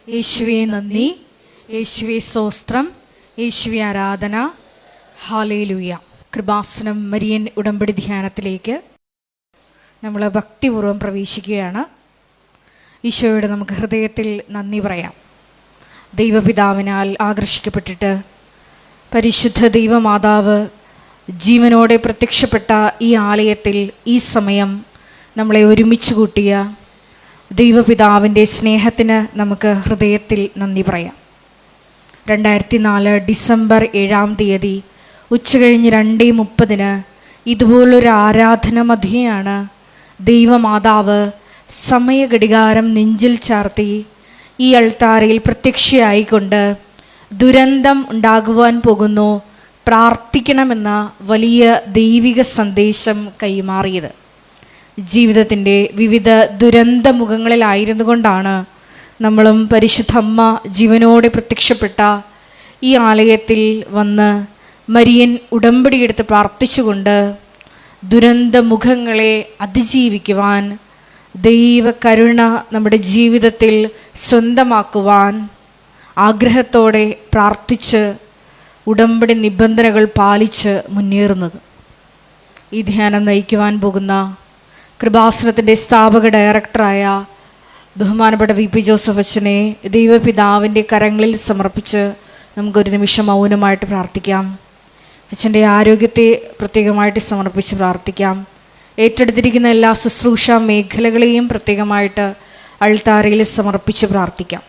യേശുവേ നന്ദി, യേശുവേ സ്തോത്രം, യേശുവേ ആരാധന. ഹല്ലേലൂയ. കൃപാസനം മരിയൻ ഉടമ്പടി ധ്യാനത്തിലേക്ക് നമ്മൾ ഭക്തിപൂർവ്വം പ്രവേശിക്കുകയാണ്. ഈശോയോട് നമുക്ക് ഹൃദയത്തിൽ നന്ദി പറയാം. ദൈവപിതാവിനാൽ ആകർഷിക്കപ്പെട്ടിട്ട് പരിശുദ്ധ ദൈവമാതാവ് ജീവനോടെ പ്രത്യക്ഷപ്പെട്ട ഈ ആലയത്തിൽ ഈ സമയം നമ്മളെ ഒരുമിച്ച് കൂട്ടിയ ദൈവപിതാവിൻ്റെ സ്നേഹത്തിന് നമുക്ക് ഹൃദയത്തിൽ നന്ദി പറയാം. 2004 ഡിസംബർ 7-ാം തീയതി ഉച്ചകഴിഞ്ഞ് 2:30 ഇതുപോലൊരു ആരാധന മധ്യയാണ് ദൈവമാതാവ് സമയഘടികാരം നെഞ്ചിൽ ചാർത്തി ഈ അൾത്താരയിൽ പ്രത്യക്ഷയായിക്കൊണ്ട് ദുരന്തം ഉണ്ടാകുവാൻ പോകുന്നു, പ്രാർത്ഥിക്കണമെന്ന വലിയ ദൈവിക സന്ദേശം കൈമാറിയത്. ജീവിതത്തിൻ്റെ വിവിധ ദുരന്ത മുഖങ്ങളിലായിരുന്നു കൊണ്ടാണ് നമ്മളും പരിശുദ്ധ അമ്മ ജീവനോടെ പ്രത്യക്ഷപ്പെട്ട ഈ ആലയത്തിൽ വന്ന് മരിയൻ ഉടമ്പടിയെടുത്ത് പ്രാർത്ഥിച്ചുകൊണ്ട് ദുരന്ത മുഖങ്ങളെ അതിജീവിക്കുവാൻ, ദൈവകരുണ നമ്മുടെ ജീവിതത്തിൽ സ്വന്തമാക്കുവാൻ ആഗ്രഹത്തോടെ പ്രാർത്ഥിച്ച് ഉടമ്പടി നിബന്ധനകൾ പാലിച്ച് മുന്നേറുന്നത്. ഈ ധ്യാനം നയിക്കുവാൻ പോകുന്ന കൃപാസനത്തിൻ്റെ സ്ഥാപക ഡയറക്ടറായ ബഹുമാനപ്പെട്ട VP ജോസഫ് അച്ഛനെ ദൈവപിതാവിൻ്റെ കരങ്ങളിൽ സമർപ്പിച്ച് നമുക്കൊരു നിമിഷം മൗനമായിട്ട് പ്രാർത്ഥിക്കാം. അച്ഛൻ്റെ ആരോഗ്യത്തെ പ്രത്യേകമായിട്ട് സമർപ്പിച്ച് പ്രാർത്ഥിക്കാം. ഏറ്റെടുത്തിരിക്കുന്ന എല്ലാ ശുശ്രൂഷ മേഖലകളെയും പ്രത്യേകമായിട്ട് അൾത്താരയിൽ സമർപ്പിച്ച് പ്രാർത്ഥിക്കാം.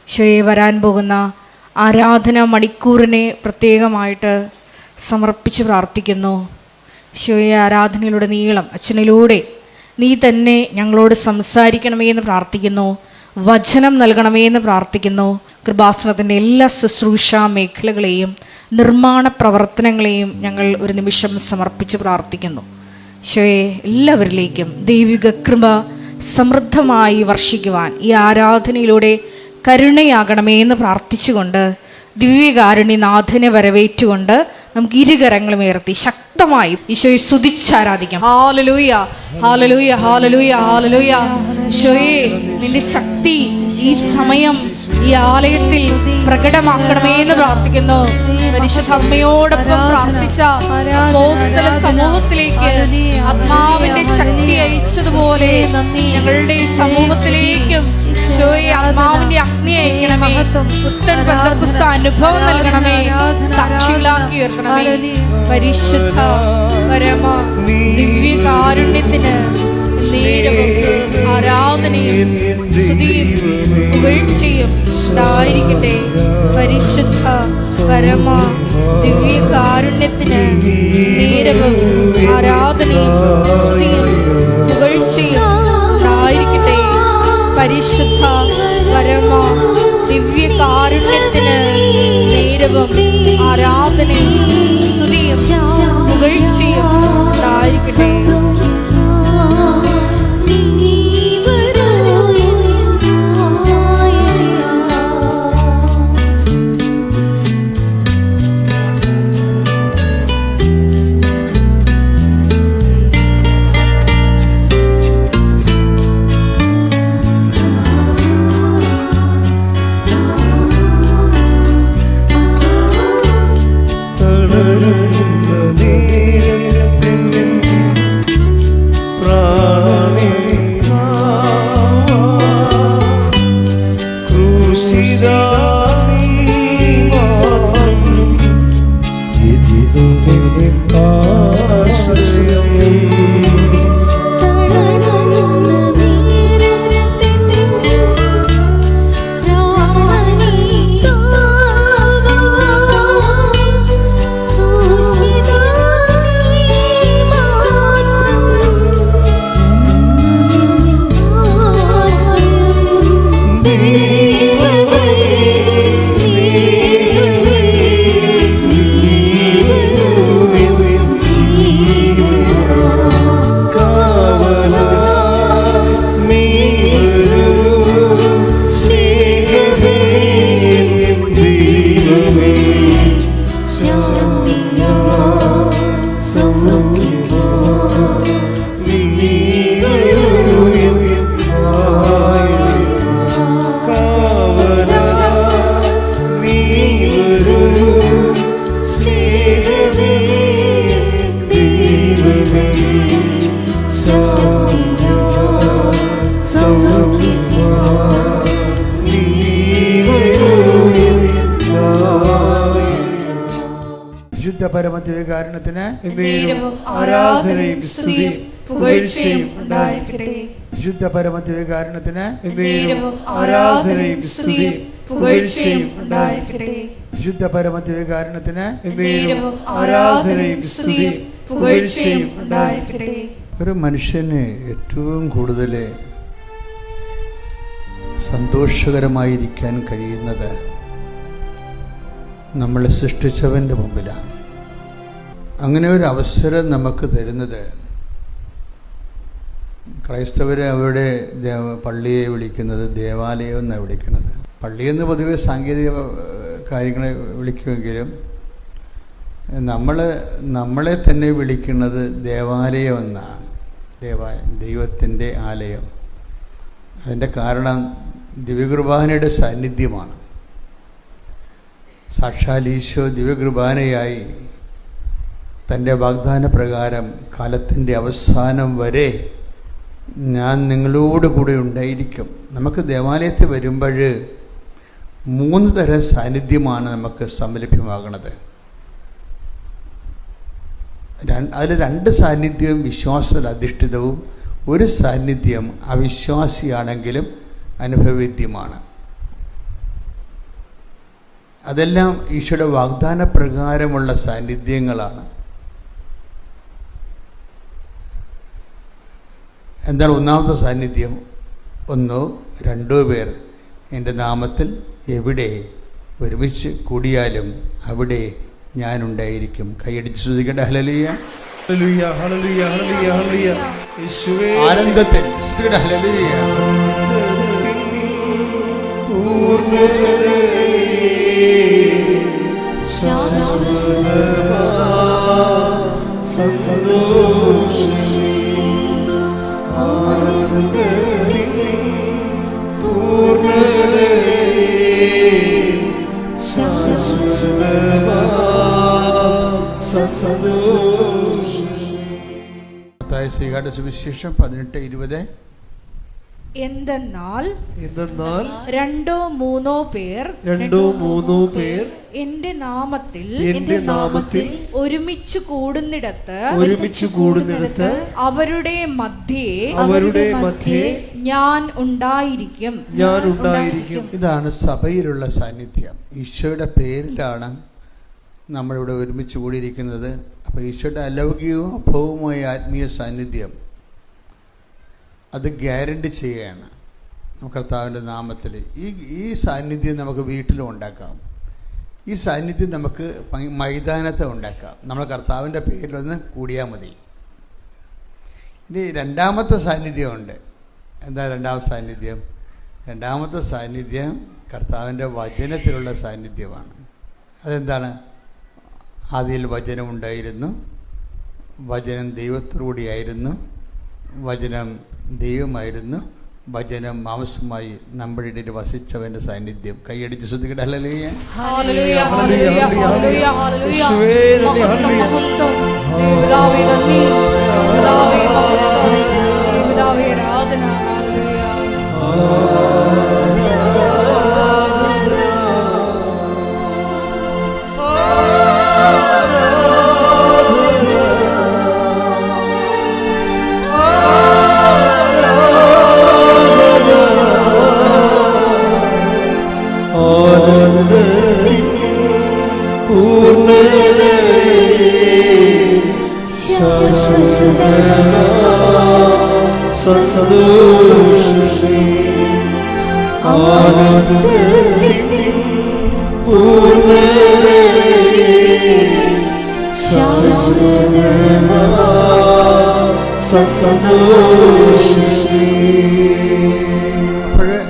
ഈശോയെ വരാൻ പോകുന്ന ആരാധന മണിക്കൂറിനെ പ്രത്യേകമായിട്ട് സമർപ്പിച്ച് പ്രാർത്ഥിക്കുന്നു. ഈശോയെ ആരാധനയിലൂടെ നീളം അച്ഛനിലൂടെ നീ തന്നെ ഞങ്ങളോട് സംസാരിക്കണമേ എന്ന് പ്രാർത്ഥിക്കുന്നു. വചനം നൽകണമേ എന്ന് പ്രാർത്ഥിക്കുന്നു. കൃപാസനത്തിൻ്റെ എല്ലാ ശുശ്രൂഷ മേഖലകളെയും നിർമ്മാണ പ്രവർത്തനങ്ങളെയും ഞങ്ങൾ ഒരു നിമിഷം സമർപ്പിച്ച് പ്രാർത്ഥിക്കുന്നു. ഈശോയെ എല്ലാവരിലേക്കും ദൈവിക കൃപ സമൃദ്ധമായി വർഷിക്കുവാൻ ഈ ആരാധനയിലൂടെ കരുണയാകണമേ എന്ന് പ്രാർത്ഥിച്ചുകൊണ്ട് ദിവ്യകാരുണ്യനാഥനെ വരവേറ്റുകൊണ്ട് നമുക്ക് ഇരുകരങ്ങളും ഉയർത്തി ശക്തമായി ഈശോയെ സ്തുതിച്ചാരാധിക്കാം. ഹല്ലേലൂയ, ഹല്ലേലൂയ, ഹല്ലേലൂയ, ഹല്ലേലൂയ. ഈശോയെ നിന്റെ ശക്തി ഈ സമയം ഈ ആലയത്തിൽ പ്രകടമാക്കണമേ എന്ന് പ്രാർത്ഥിക്കുന്നു. പരിശുദ്ധ അമ്മയോടൊപ്പം പ്രാർത്ഥിച്ച അപ്പോസ്തല സമൂഹത്തിലേക്ക് ആത്മാവിന്റെ ശക്തി അയച്ചതുപോലെ ഞങ്ങളുടെ സമൂഹത്തിലേക്കും ഈശോയെ ആത്മാവിന്റെ അഗ്നി അയക്കണമേ. പുത്തൻ പെന്തക്കോസ്ത് അനുഭവം നൽകണമേ. സാക്ഷികളാക്കി ഉയർത്തണമേ. പരിശുദ്ധ പരമ ദിവ്യകാരുണ്യത്തിന് നേരവും ആരാധനയും സ്തുതിയും പുകഴ്ചയും ഉണ്ടായിരിക്കട്ടെ. പരിശുദ്ധ പരമ ദിവ്യകാരുണ്യത്തിന് നേരവും ആരാധനയും സ്തുതിയും പുകഴ്ചയും ഉണ്ടായിരിക്കട്ടെ. പരിശുദ്ധ പരമ ദിവ്യകാരുണ്യത്തിന് നേരവും ആരാധനയും സ്തുതിയും പുകഴ്ചയും ഉണ്ടായിരിക്കട്ടെ. പരമദിവ്യകാരുണ്യത്തിന് ആരാധനയും സ്തുതിയും പുകഴ്ചയും ഉണ്ടായിരിക്കട്ടെ. വിശുദ്ധ പരമദിവ്യകാരുണ്യത്തിന് ആരാധനയും സ്തുതിയും പുകഴ്ചയും ഉണ്ടായിരിക്കട്ടെ. വിശുദ്ധ പരമദിവ്യകാരുണ്യത്തിന് ആരാധനയും സ്തുതിയും പുകഴ്ചയും ഉണ്ടായിരിക്കട്ടെ. ഒരു മനുഷ്യന് ഏറ്റവും കൂടുതൽ സന്തോഷകരമായിരിക്കാൻ കഴിയുന്നത് നമ്മളെ സൃഷ്ടിച്ചവൻ്റെ മുമ്പിലാണ്. അങ്ങനെ ഒരു അവസരം നമുക്ക് തരുന്നത് ക്രൈസ്തവർ അവരുടെ പള്ളിയെ വിളിക്കുന്നത് ദേവാലയം എന്നാണ് വിളിക്കുന്നത്. പള്ളിയെന്ന് പൊതുവെ സാങ്കേതിക കാര്യങ്ങളെ വിളിക്കുമെങ്കിലും നമ്മളെ തന്നെ വിളിക്കുന്നത് ദേവാലയം എന്നാണ്. ദൈവത്തിൻ്റെ ആലയം. അതിൻ്റെ കാരണം ദിവ്യകുർബാനയുടെ സാന്നിധ്യമാണ്. സാക്ഷാൽ ഈശോ ദിവ്യകുർബാനയായി തൻ്റെ വാഗ്ദാന പ്രകാരം കാലത്തിൻ്റെ അവസാനം വരെ ഞാൻ നിങ്ങളോട് കൂടെ ഉണ്ടായിരിക്കും. നമുക്ക് ദേവാലയത്തിൽ വരുമ്പോൾ 3 തരം സാന്നിധ്യമാണ് നമുക്ക് സംലഭ്യമാകുന്നത്. അതിൽ 2 സാന്നിധ്യവും വിശ്വാസത്തിൽ അധിഷ്ഠിതവും, ഒരു സാന്നിധ്യം അവിശ്വാസിയാണെങ്കിലും അനുഭവവേദ്യമാണ്. അതെല്ലാം ഈശോയുടെ വാഗ്ദാന പ്രകാരമുള്ള സാന്നിധ്യങ്ങളാണ്. എന്താണ് ഒന്നാമത്തെ സാന്നിധ്യം? 1, 2 പേർ എൻ്റെ നാമത്തിൽ എവിടെ ഒരുമിച്ച് കൂടിയാലും അവിടെ ഞാനുണ്ടായിരിക്കും. കൈയടിച്ച് സ്തുതിക്കട്ടെ. ഹല്ലേലൂയ, ഹല്ലേലൂയ, ഹല്ലേലൂയ, ഹല്ലേലൂയ, ഹല്ലേലൂയ. യേശുവേ ആനന്ദത്തിൽ സ്തുതിക്കട്ടെ. ഹല്ലേലൂയ. പൂർണ്ണതേ ശാശ്വതമാ സന്തോഷമേ ആനന്ദത്തിൻ പൂർണ്ണതേ ശാശ്വതമാ സന്തോഷമേ. മത്തായി ശ്രീകാരുടെ സുവിശേഷം 18:20. എന്തെന്നാൽ 2 3 പേർ എന്റെ നാമത്തിൽ ഒരുമിച്ച് കൂടുന്നിടത്ത് അവരുടെ മധ്യേ ഞാൻ ഉണ്ടായിരിക്കും. ഇതാണ് സഭയിലുള്ള സാന്നിധ്യം. ഈശോയുടെ പേരിലാണ് നമ്മളിവിടെ ഒരുമിച്ച് കൂടിയിരിക്കുന്നത്. അപ്പോൾ ഈശോയുടെ അലൗകികവും അഭൗമമായ ആത്മീയ സാന്നിധ്യം അത് ഗ്യാരണ്ടി ചെയ്യുകയാണ്. കർത്താവിൻ്റെ നാമത്തിൽ ഈ സാന്നിധ്യം നമുക്ക് വീട്ടിലും ഉണ്ടാക്കാം. ഈ സാന്നിധ്യം നമുക്ക് മൈതാനത്ത് ഉണ്ടാക്കാം. നമ്മൾ കർത്താവിൻ്റെ പേരിലൊന്ന് കൂടിയാൽ മതി. ഇനി 2ാമത്തെ സാന്നിധ്യമുണ്ട്. എന്താ 2ാമത്തെ സാന്നിധ്യം? 2ാമത്തെ സാന്നിധ്യം കർത്താവിൻ്റെ വചനത്തിലുള്ള സാന്നിധ്യമാണ്. അതെന്താണ്? ആദിയിൽ വചനമുണ്ടായിരുന്നു, വചനം ദൈവത്തോടുകൂടിയായിരുന്നു, വചനം ദൈവമായിരുന്നു, വചനം മാംസമായി നമ്മുടെ ഇടയിൽ വസിച്ചവന്റെ സാന്നിധ്യം. കൈയടിച്ച് ശ്രദ്ധിക്കട്ടെ. ഹല്ലേലൂയ, ഹല്ലേലൂയ, ഹല്ലേലൂയ, ഹല്ലേലൂയ, ഹല്ലേലൂയ. പിതാവേ നന്ദി, പിതാവേ മഹത്വം, പിതാവേ ആരാധന. ഹല്ലേലൂയ.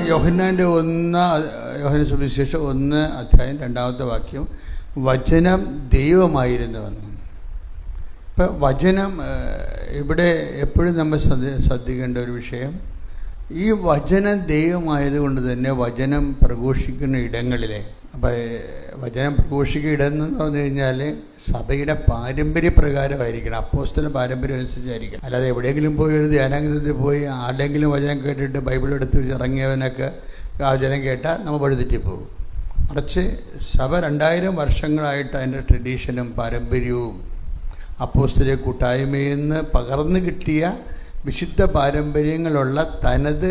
യോഹന്നാൻ്റെ 1 സുവിശേഷം 1 അധ്യായം 2-ാമത്തെ വാക്യം, വചനം ദൈവമായിരുന്നുവെന്ന്. ഇപ്പം വചനം ഇവിടെ എപ്പോഴും നമ്മൾ ശ്രദ്ധിക്കേണ്ട ഒരു വിഷയം, ഈ വചനം ദൈവമായതുകൊണ്ട് തന്നെ വചനം പ്രഘോഷിക്കുന്ന ഇടങ്ങളിലെ, അപ്പം വചനം പ്രഘോഷിക്കുന്ന ഇടം എന്ന് പറഞ്ഞു കഴിഞ്ഞാൽ സഭയുടെ പാരമ്പര്യപ്രകാരമായിരിക്കണം, അപ്പോസ്തല പാരമ്പര്യം അനുസരിച്ചായിരിക്കണം. അല്ലാതെ എവിടെയെങ്കിലും പോയി ഒരു ധ്യാനാംഗത്തിൽ പോയി ആരുടെയെങ്കിലും വചനം കേട്ടിട്ട് ബൈബിൾ എടുത്ത് ഇറങ്ങിയവനൊക്കെ ആ വചനം കേട്ടാൽ നമ്മൾ വഴിതെറ്റിപ്പോകും. മറിച്ച് സഭ 2000 വർഷങ്ങളായിട്ട് അതിൻ്റെ ട്രഡീഷനും പാരമ്പര്യവും അപ്പോസ്തലിക കൂട്ടായ്മയിൽ നിന്ന് പകർന്നു കിട്ടിയ വിശുദ്ധ പാരമ്പര്യങ്ങളുള്ള തനത്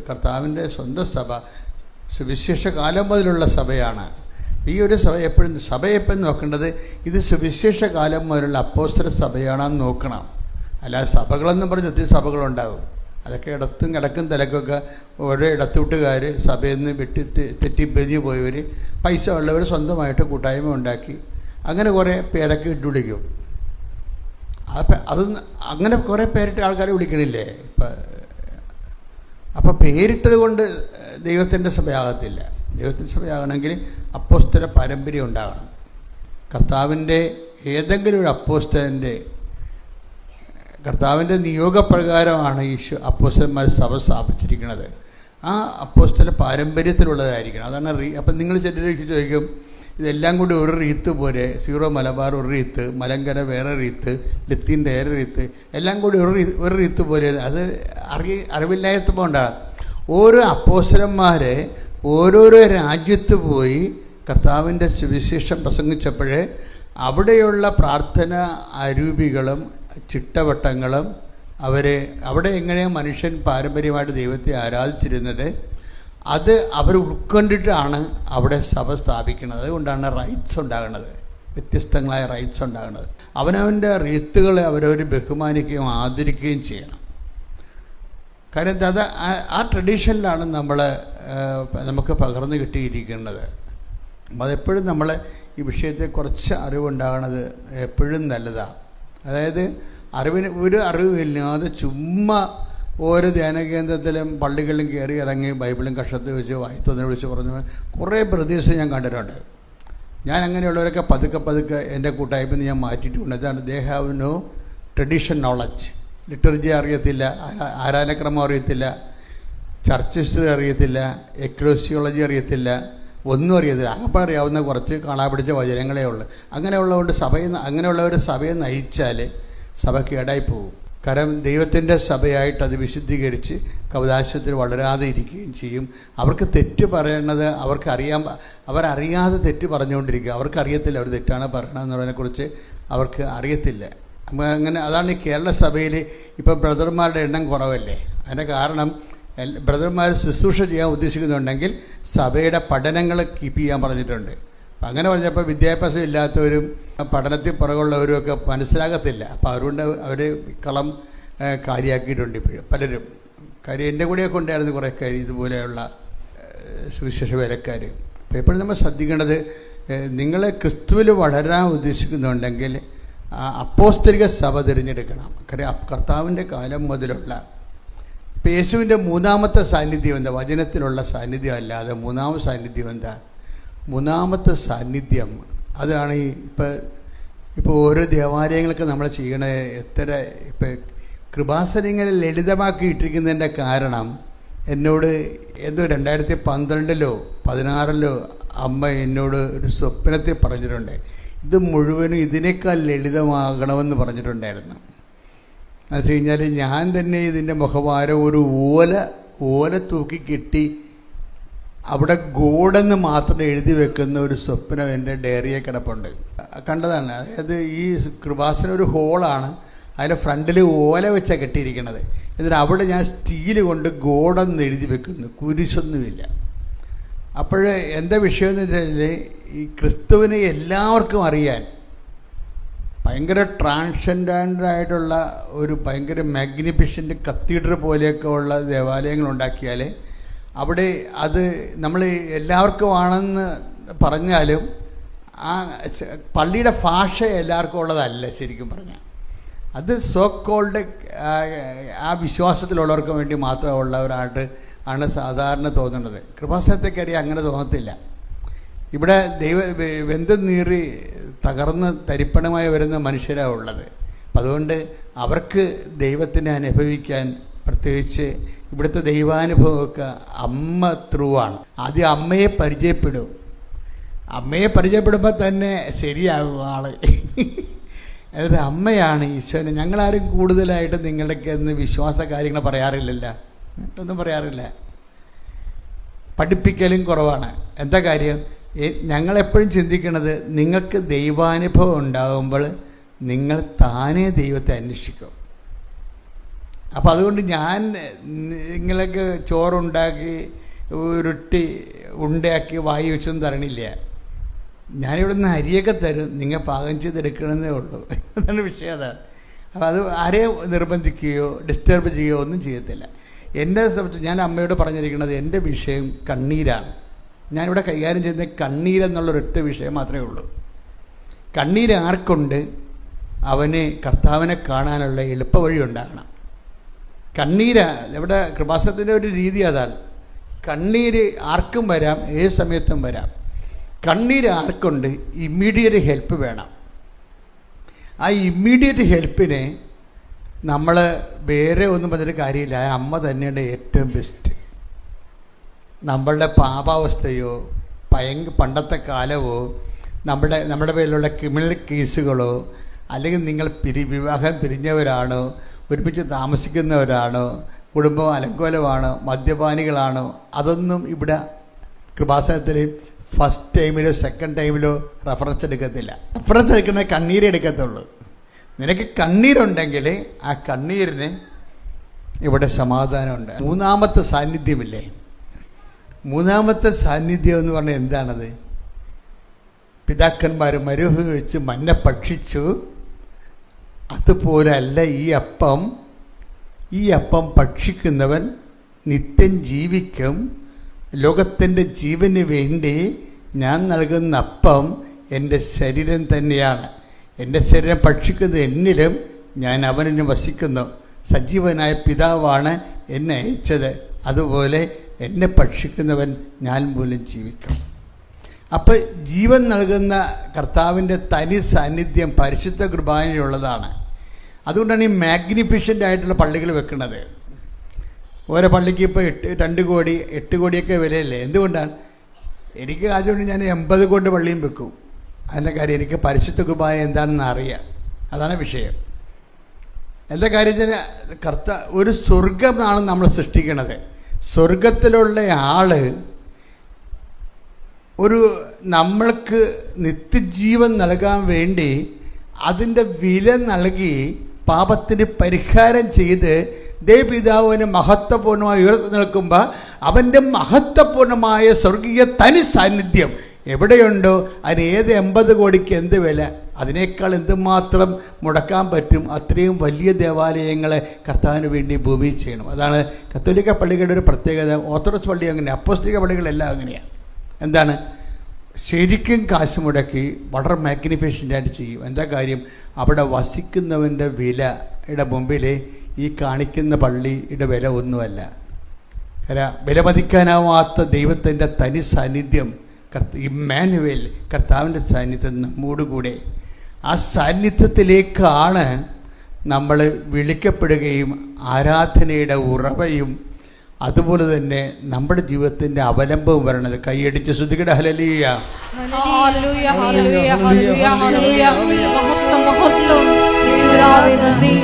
കർത്താവിൻ്റെ സ്വന്തം സഭ സുവിശേഷ കാലം മുതലുള്ള സഭയാണ്. ഈ ഒരു സഭ എപ്പോഴും നോക്കേണ്ടത് ഇത് സുവിശേഷ കാലം മുതലുള്ള അപ്പോസ്തല സഭയാണെന്ന് നോക്കണം. അല്ലാതെ സഭകളെന്നും പറഞ്ഞ് ഒത്തിരി സഭകളുണ്ടാകും. അതൊക്കെ ഇടത്തും കിടക്കും തലക്കൊക്കെ ഓരോ ഇടത്തൂട്ടുകാർ സഭയിൽ നിന്ന് തെറ്റിപ്പിരിഞ്ഞു പോയവർ, പൈസ ഉള്ളവർ സ്വന്തമായിട്ട് കൂട്ടായ്മ ഉണ്ടാക്കി അങ്ങനെ കുറേ പേരൊക്കെ ഇട്ട് വിളിക്കും. അത് അങ്ങനെ കുറേ പേരിട്ട് ആൾക്കാരെ വിളിക്കണില്ലേ? അപ്പം പേരിട്ടത് കൊണ്ട് ദൈവത്തിൻ്റെ സഭയാകത്തില്ല. ദൈവത്തിൻ്റെ സഭയാകണമെങ്കിൽ അപ്പോസ്തല പാരമ്പര്യം ഉണ്ടാകണം. കർത്താവിൻ്റെ ഏതെങ്കിലും ഒരു കർത്താവിൻ്റെ നിയോഗപ്രകാരമാണ് അപ്പോസ്തലന്മാർ സഭ സ്ഥാപിച്ചിരിക്കുന്നത്. ആ അപ്പോസ്തല പാരമ്പര്യത്തിലുള്ളതായിരിക്കണം. അതാണ് അപ്പം നിങ്ങൾ ചിലർക്ക് ചോദിക്കും, ഇതെല്ലാം കൂടി ഒരു റീത്ത് പോലെ, സീറോ മലബാർ ഒരു റീത്ത്, മലങ്കര വേറെ റീത്ത്, ലത്തീൻ്റെ വേറെ റീത്ത്, എല്ലാം കൂടി ഒരു റീത്ത് പോലെ. അത് അറിവില്ലായ്മ കൊണ്ടാണ്. ഓരോ അപ്പോസ്തലന്മാർ ഓരോരോ രാജ്യത്ത് പോയി കർത്താവിൻ്റെ സുവിശേഷം പ്രസംഗിച്ചപ്പോൾ അവിടെയുള്ള പ്രാർത്ഥന അരൂപികളും ചിട്ടവട്ടങ്ങളും അവിടെ എങ്ങനെയാണ് മനുഷ്യൻ പാരമ്പര്യമായിട്ട് ദൈവത്തെ ആരാധിച്ചിരുന്നത് അത് അവർ ഉൾക്കൊണ്ടിട്ടാണ് അവിടെ സഭ സ്ഥാപിക്കുന്നത്. അതുകൊണ്ടാണ് റൈറ്റ്സ് ഉണ്ടാകുന്നത്, വ്യത്യസ്തങ്ങളായ റൈറ്റ്സ് ഉണ്ടാകുന്നത്. അവനവൻ്റെ റീത്തുകളെ അവരവർ ബഹുമാനിക്കുകയും ആദരിക്കുകയും ചെയ്യണം. കാര്യം അത് ആ ട്രഡീഷനിലാണ് നമുക്ക് പകർന്നു കിട്ടിയിരിക്കുന്നത്. അതെപ്പോഴും നമ്മൾ ഈ വിഷയത്തെ കുറച്ച് അറിവുണ്ടാകണത് എപ്പോഴും നല്ലതാണ്. അതായത് ഒരു അറിവില്ലാതെ ചുമ്മാ ഓരോ ധ്യാന കേന്ദ്രത്തിലും പള്ളികളിലും കയറി ഇറങ്ങി ബൈബിളും കഷത്ത് വെച്ച് വായിത്തൊന്നെ വിളിച്ച് പറഞ്ഞു കുറേ പ്രദേശം ഞാൻ കണ്ടിട്ടുണ്ട്. ഞാൻ അങ്ങനെയുള്ളവരൊക്കെ പതുക്കെ എൻ്റെ കൂട്ടായ്മ ഞാൻ മാറ്റിയിട്ടുണ്ട്. അതാണ് they have no tradition knowledge. Liturgy അറിയത്തില്ല, ആരാധനക്രമം അറിയത്തില്ല, ചർച്ച് ഹിസ്റ്ററി അറിയത്തില്ല, എക്ലോസിയോളജി അറിയത്തില്ല, ഒന്നും അറിയത്തില്ല. അപ്പം അറിയാവുന്ന കുറച്ച് കാണാൻ പിടിച്ച വചനങ്ങളേ ഉള്ളൂ. അങ്ങനെയുള്ളവർ സഭയെ നയിച്ചാൽ സഭ കേടായി പോകും. കാരണം ദൈവത്തിൻ്റെ സഭയായിട്ട് അത് വിശുദ്ധീകരിച്ച് കവകാശത്തിൽ വളരാതെ ഇരിക്കുകയും ചെയ്യും. അവർക്ക് തെറ്റ് പറയണത് അവരറിയാതെ തെറ്റ് പറഞ്ഞുകൊണ്ടിരിക്കുക. അവർക്കറിയത്തില്ല അവർ തെറ്റാണ് പറയണമെന്നുള്ളതിനെക്കുറിച്ച് അവർക്ക് അറിയത്തില്ല. അപ്പോൾ അങ്ങനെ അതാണ് ഈ കേരള സഭയിൽ ഇപ്പോൾ ബ്രദർമാരുടെ എണ്ണം കുറവല്ലേ. അതിൻ്റെ കാരണം ബ്രദർമാർ ശുശ്രൂഷ ചെയ്യാൻ ഉദ്ദേശിക്കുന്നുണ്ടെങ്കിൽ സഭയുടെ പഠനങ്ങൾ കീപ്പ് ചെയ്യാൻ പറഞ്ഞിട്ടുണ്ട്. അപ്പം അങ്ങനെ പറഞ്ഞപ്പോൾ വിദ്യാഭ്യാസം ഇല്ലാത്തവരും പഠനത്തിൽ പുറകുള്ളവരും ഒക്കെ മനസ്സിലാകത്തില്ല. അപ്പോൾ അതുകൊണ്ട് അവർ കളം കാര്യമാക്കിയിട്ടുണ്ട് ഇപ്പോഴും പലരും. കാര്യം എൻ്റെ കൂടെയൊക്കെ ഉണ്ടായിരുന്നു കുറേ കാര്യം ഇതുപോലെയുള്ള സുവിശേഷ വേലക്കാർ. അപ്പോൾ എപ്പോഴും നമ്മൾ ശ്രദ്ധിക്കേണ്ടത്, നിങ്ങളെ ക്രിസ്തുവിൽ വളരാൻ ഉദ്ദേശിക്കുന്നുണ്ടെങ്കിൽ അപ്പോസ്തലിക സഭ തിരഞ്ഞെടുക്കണം. കാര്യം കർത്താവിൻ്റെ കാലം മുതലുള്ള യേശുവിൻ്റെ മൂന്നാമത്തെ സാന്നിധ്യം എന്താ? വചനത്തിലുള്ള സാന്നിധ്യം അല്ലാതെ മൂന്നാമത്തെ സാന്നിധ്യം എന്താ? മൂന്നാമത്തെ സാന്നിധ്യം അതാണ് ഇപ്പോൾ ഓരോ ദേവാലയങ്ങളൊക്കെ നമ്മൾ ചെയ്യണ ഇപ്പം കൃപാസനങ്ങൾ ലളിതമാക്കി ഇട്ടിരിക്കുന്നതിൻ്റെ കാരണം എന്നോട് 2012-ലോ 2016-ലോ അമ്മ എന്നോട് ഒരു സ്വപ്നത്തിൽ പറഞ്ഞിട്ടുണ്ട്. ഇത് മുഴുവനും ഇതിനേക്കാൾ ലളിതമാകണമെന്ന് പറഞ്ഞിട്ടുണ്ടായിരുന്നു. എന്ന് വെച്ച് കഴിഞ്ഞാൽ ഞാൻ തന്നെ ഇതിൻ്റെ മുഖവാരം ഒരു ഓല തൂക്കി കെട്ടി അവിടെ ഗോഡെന്ന് മാത്രം എഴുതി വെക്കുന്ന ഒരു സ്വപ്നം എൻ്റെ ഡയറിയെ കിടപ്പുണ്ട്. കണ്ടതാണ്. അതായത് ഈ കൃപാസന ഒരു ഹോളാണ്, അതിൻ്റെ ഫ്രണ്ടിൽ ഓല വെച്ചാണ് കെട്ടിയിരിക്കുന്നത്. എന്നിട്ട് അവിടെ ഞാൻ സ്റ്റീൽ കൊണ്ട് ഗോഡെന്ന് എഴുതി വെക്കുന്നു, കുരിശൊന്നുമില്ല. അപ്പോൾ എന്താ വിഷയം എന്ന് വെച്ചാൽ ഈ ക്രിസ്തുവിനെ എല്ലാവർക്കും അറിയാൻ ഭയങ്കര ട്രാൻസെൻഡൻ്റായിട്ടുള്ള ഒരു ഭയങ്കര മാഗ്നിഫിഷ്യൻ്റ് കത്തീഡ്രൽ പോലെയൊക്കെ ഉള്ള ദേവാലയങ്ങളുണ്ടാക്കിയാൽ അവിടെ അത് നമ്മൾ എല്ലാവർക്കും ആണെന്ന് പറഞ്ഞാലും ആ പള്ളിയുടെ ഭാഷ എല്ലാവർക്കും ഉള്ളതല്ല. ശരിക്കും പറഞ്ഞാൽ അത് സോ കോൾഡ് ആ വിശ്വാസത്തിലുള്ളവർക്ക് വേണ്ടി മാത്രമുള്ളവരായിട്ട് ആണ് സാധാരണ തോന്നുന്നത്. കൃപാസനത്തെക്കറിയാൻ അങ്ങനെ തോന്നത്തില്ല. ഇവിടെ വെന്തും നീറി തകർന്ന് തരിപ്പണമായി വരുന്ന മനുഷ്യരാണ് ഉള്ളത്. അപ്പം അതുകൊണ്ട് അവർക്ക് ദൈവത്തിനെ അനുഭവിക്കാൻ, പ്രത്യേകിച്ച് ഇവിടുത്തെ ദൈവാനുഭവമൊക്കെ അമ്മ ത്രൂ ആണ്. ആദ്യം അമ്മയെ പരിചയപ്പെടും. അമ്മയെ പരിചയപ്പെടുമ്പോൾ തന്നെ ശരിയാകും ആൾ. അതായത് അമ്മയാണ് ഈശോനെ. ഞങ്ങളാരും കൂടുതലായിട്ട് നിങ്ങളുടെയൊക്കെ ഒന്ന് വിശ്വാസ കാര്യങ്ങൾ പറയാറില്ലല്ലോ, ഒന്നും പറയാറില്ല. പഠിപ്പിക്കലും കുറവാണ്. എന്താ കാര്യം? ഞങ്ങളെപ്പോഴും ചിന്തിക്കുന്നത് നിങ്ങൾക്ക് ദൈവാനുഭവം ഉണ്ടാകുമ്പോൾ നിങ്ങൾ താനേ ദൈവത്തെ അന്വേഷിക്കും. അപ്പം അതുകൊണ്ട് ഞാൻ നിങ്ങൾക്ക് ചോറുണ്ടാക്കി ഉരുട്ടി ഉണ്ടാക്കി വായി വെച്ചൊന്നും തരണില്ല. ഞാനിവിടെ നിന്ന് അരിയൊക്കെ തരും, നിങ്ങൾ പാകം ചെയ്തെടുക്കണമെന്നേ ഉള്ളൂ. അതാണ് വിഷയം. അതാണ്. അപ്പോൾ അത് ആരെയും നിർബന്ധിക്കുകയോ ഡിസ്റ്റർബ് ചെയ്യുകയോ ഒന്നും ചെയ്യത്തില്ല. എന്നെ സംബന്ധിച്ച് ഞാൻ അമ്മയോട് പറഞ്ഞിരിക്കുന്നത് എൻ്റെ വിഷയം കണ്ണീരാണ്. ഞാനിവിടെ കൈകാര്യം ചെയ്യുന്ന കണ്ണീരെന്നുള്ളൊരൊറ്റ വിഷയം മാത്രമേ ഉള്ളൂ. കണ്ണീര് ആർക്കുണ്ട്? അവന് കർത്താവിനെ കാണാനുള്ള എളുപ്പ വഴി ഉണ്ടാകണം. കണ്ണീര് ഇവിടെ കൃപാസനത്തിൻ്റെ ഒരു രീതി അതാണ്. കണ്ണീര് ആർക്കും വരാം, ഏത് സമയത്തും വരാം. കണ്ണീര് ആർക്കുണ്ട്? ഇമ്മീഡിയറ്റ് ഹെൽപ്പ് വേണം. ആ ഇമ്മീഡിയറ്റ് ഹെൽപ്പിനെ നമ്മൾ വേറെ ഒന്നും പറഞ്ഞിട്ട് കാര്യമില്ല. ആ അമ്മ തന്നെയാണ് ഏറ്റവും ബെസ്റ്റ്. നമ്മളുടെ പാപാവസ്ഥയോ പണ്ടത്തെ കാലമോ നമ്മുടെ പേരിലുള്ള ക്രിമിനൽ കേസുകളോ അല്ലെങ്കിൽ നിങ്ങൾ വിവാഹം പിരിഞ്ഞവരാണോ, ഒരുമിച്ച് താമസിക്കുന്നവരാണോ, കുടുംബം അലങ്കോലമാണോ, മദ്യപാനികളാണോ, അതൊന്നും ഇവിടെ കൃപാസനത്തിൽ ഫസ്റ്റ് ടൈമിലോ സെക്കൻഡ് ടൈമിലോ റെഫറൻസ് എടുക്കത്തില്ല. റെഫറൻസ് എടുക്കുന്നത് കണ്ണീരേ എടുക്കത്തുള്ളൂ. നിനക്ക് കണ്ണീരുണ്ടെങ്കിൽ ആ കണ്ണീരിന് ഇവിടെ സമാധാനമുണ്ട്. മൂന്നാമത്തെ സാന്നിധ്യമില്ലേ? മൂന്നാമത്തെ സാന്നിധ്യം എന്ന് പറഞ്ഞാൽ എന്താണത്? പിതാക്കന്മാർ മരുഭൂമി വെച്ച് മന്ന ഭക്ഷിച്ചു, അതുപോലല്ല ഈ അപ്പം. ഈ അപ്പം ഭക്ഷിക്കുന്നവൻ നിത്യം ജീവിക്കും. ലോകത്തിൻ്റെ ജീവന് വേണ്ടി ഞാൻ നൽകുന്ന അപ്പം എൻ്റെ ശരീരം തന്നെയാണ്. എൻ്റെ ശരീരം ഭക്ഷിക്കുന്നത് എന്നിലും ഞാൻ അവനിലും വസിക്കുന്നു. സജീവനായ പിതാവാണ് എന്നെ അയച്ചത്. അതുപോലെ എന്നെ ഭക്ഷിക്കുന്നവൻ ഞാൻ മൂലം ജീവിക്കും. അപ്പോൾ ജീവൻ നൽകുന്ന കർത്താവിൻ്റെ തനി സാന്നിധ്യം പരിശുദ്ധ കുർബാനയിലുള്ളതാണ്. അതുകൊണ്ടാണ് ഈ മാഗ്നിഫിഷ്യൻ്റ് ആയിട്ടുള്ള പള്ളികൾ വെക്കുന്നത്. ഓരോ പള്ളിക്ക് ഇപ്പോൾ 2 കോടി 8 കോടിയൊക്കെ വിലയല്ലേ? എന്തുകൊണ്ടാണ്? എനിക്ക് അതുകൊണ്ട് ഞാൻ 80 കോടി പള്ളിയും വെക്കും. അതിൻ്റെ കാര്യം എനിക്ക് പരിശുദ്ധ കുർബാന എന്താണെന്ന് അറിയാം. അതാണ് വിഷയം. എന്താ കാര്യത്തിന് ഒരു സ്വർഗമാണ് നമ്മൾ സൃഷ്ടിക്കുന്നത്. സ്വർഗത്തിലുള്ള ആള് നമ്മൾക്ക് നിത്യജീവൻ നൽകാൻ വേണ്ടി അതിൻ്റെ വില നൽകി പാപത്തിന് പരിഹാരം ചെയ്ത് ദേവപിതാവിന് മഹത്വപൂർണ്ണമായി ഉയർത്തി നിൽക്കുമ്പോൾ അവൻ്റെ മഹത്വപൂർണ്ണമായ സ്വർഗീയ തനി സാന്നിധ്യം എവിടെയുണ്ടോ അതിന് ഏത് 80 കോടിക്ക് എന്ത് വില? അതിനേക്കാൾ എന്തുമാത്രം മുടക്കാൻ പറ്റും? അത്രയും വലിയ ദേവാലയങ്ങളെ കർത്താവിന് വേണ്ടി ഭൂമിയിൽ ചെയ്യണം. അതാണ് കത്തോലിക്ക പള്ളികളുടെ ഒരു പ്രത്യേകത. ഓർത്തഡോക്സ് പള്ളി അങ്ങനെ, അപ്പോസ്തലിക പള്ളികളെല്ലാം അങ്ങനെയാണ്. എന്താണ്? ശരിക്കും കാശ് മുടക്കി വളരെ മാഗ്നിഫിഷ്യൻ്റായിട്ട് ചെയ്യും. എന്താ കാര്യം? അവിടെ വസിക്കുന്നവൻ്റെ വിലയുടെ മുമ്പിൽ ഈ കാണിക്കുന്ന പള്ളിയുടെ വില ഒന്നുമല്ല. വിലമതിക്കാനാവാത്ത ദൈവത്തിൻ്റെ തനി സാന്നിധ്യം ഇമ്മാനുവേൽ, കർത്താവിൻ്റെ സാന്നിധ്യം നമ്മോടുകൂടെ. ആ സാന്നിധ്യത്തിലേക്കാണ് നമ്മൾ വിളിക്കപ്പെടുകയും ആരാധനയുടെ ഉറവയും അതുപോലെ തന്നെ നമ്മുടെ ജീവിതത്തിൻ്റെ അവലംബവും വരണത്. കൈയടിച്ച് ശ്രുതികട ഹല്ലേലൂയ. ഹല്ലേലൂയ ഹല്ലേലൂയ ഹല്ലേലൂയ ഹല്ലേലൂയ. മഹത്വം മഹത്വം യേശുവേ നന്ദി.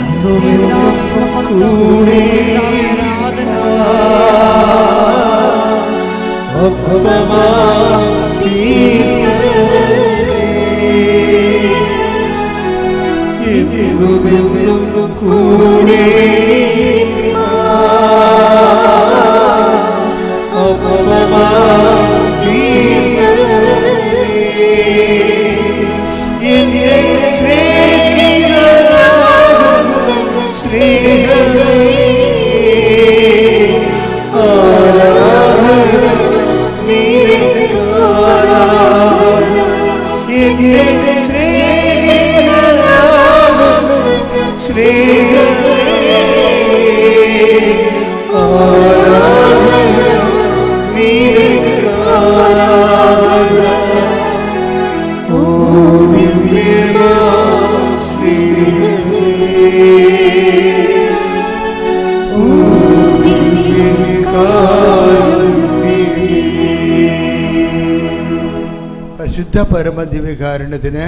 പരിശുദ്ധ പരമദിവ്യകാരുണ്യത്തിന്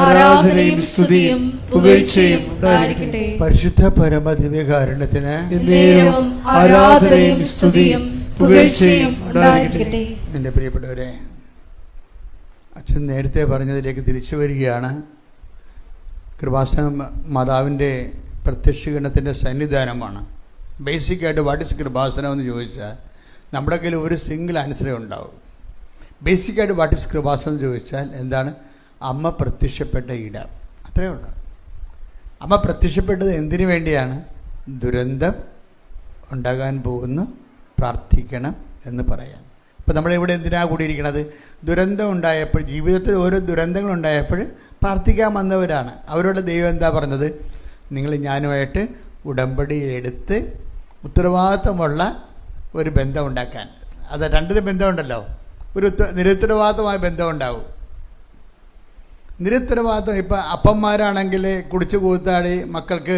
ആരാധനയും സ്തുതിയും പുകഴ്ചയും ഉണ്ടായിരിക്കട്ടെ. പരിശുദ്ധ പരമദിവ്യകാരുണ്യത്തിന് ആരാധനയും സ്തുതിയും പുകഴ്ചയും ഉണ്ടായിരിക്കട്ടെ. എൻ്റെ പ്രിയപ്പെട്ടവരെ, അച്ഛൻ നേരത്തെ പറഞ്ഞതിലേക്ക് തിരിച്ചു വരികയാണ്. കൃപാസന മാതാവിൻ്റെ പ്രത്യക്ഷീകരണത്തിൻ്റെ സന്നിധാനമാണ്. ബേസിക്കായിട്ട് വാട്ട് ഇസ് കൃപാസനം എന്ന് ചോദിച്ചാൽ നമ്മുടെ കയ്യിൽ ഒരു സിംഗിൾ ആൻസറേ ഉണ്ടാവും. ബേസിക്കായിട്ട് വാട്ട് ഇസ് കൃപാസനം എന്ന് ചോദിച്ചാൽ എന്താണ്? അമ്മ പ്രത്യക്ഷപ്പെട്ട ഇടം. അത്രയേ ഉള്ളൂ. അമ്മ പ്രത്യക്ഷപ്പെട്ടത് എന്തിനു വേണ്ടിയാണ്? ദുരന്തം ഉണ്ടാകാൻ പോകുന്നു, പ്രാർത്ഥിക്കണം എന്ന് പറയാം. അപ്പോൾ നമ്മളിവിടെ എന്തിനാണ് കൂടിയിരിക്കുന്നത്? ദുരന്തം ഉണ്ടായപ്പോൾ, ജീവിതത്തിൽ ഓരോ ദുരന്തങ്ങൾ ഉണ്ടായപ്പോൾ പ്രാർത്ഥിക്കാൻ വന്നവരാണ്. അവരോട് ദൈവം എന്താ പറഞ്ഞത്? നിങ്ങൾ ഞാനുമായിട്ട് ഉടമ്പടിയെടുത്ത് ഉത്തരവാദിത്തമുള്ള ഒരു ബന്ധം ഉണ്ടാക്കാൻ. അത് രണ്ടൊരു ബന്ധമുണ്ടല്ലോ. ഒരു നിരുത്തരവാദിത്തമായ ബന്ധം ഉണ്ടാവും. നിരുത്തരവാദിത്തം ഇപ്പം അപ്പന്മാരാണെങ്കിൽ കുടിച്ചു കൂത്താടി മക്കൾക്ക്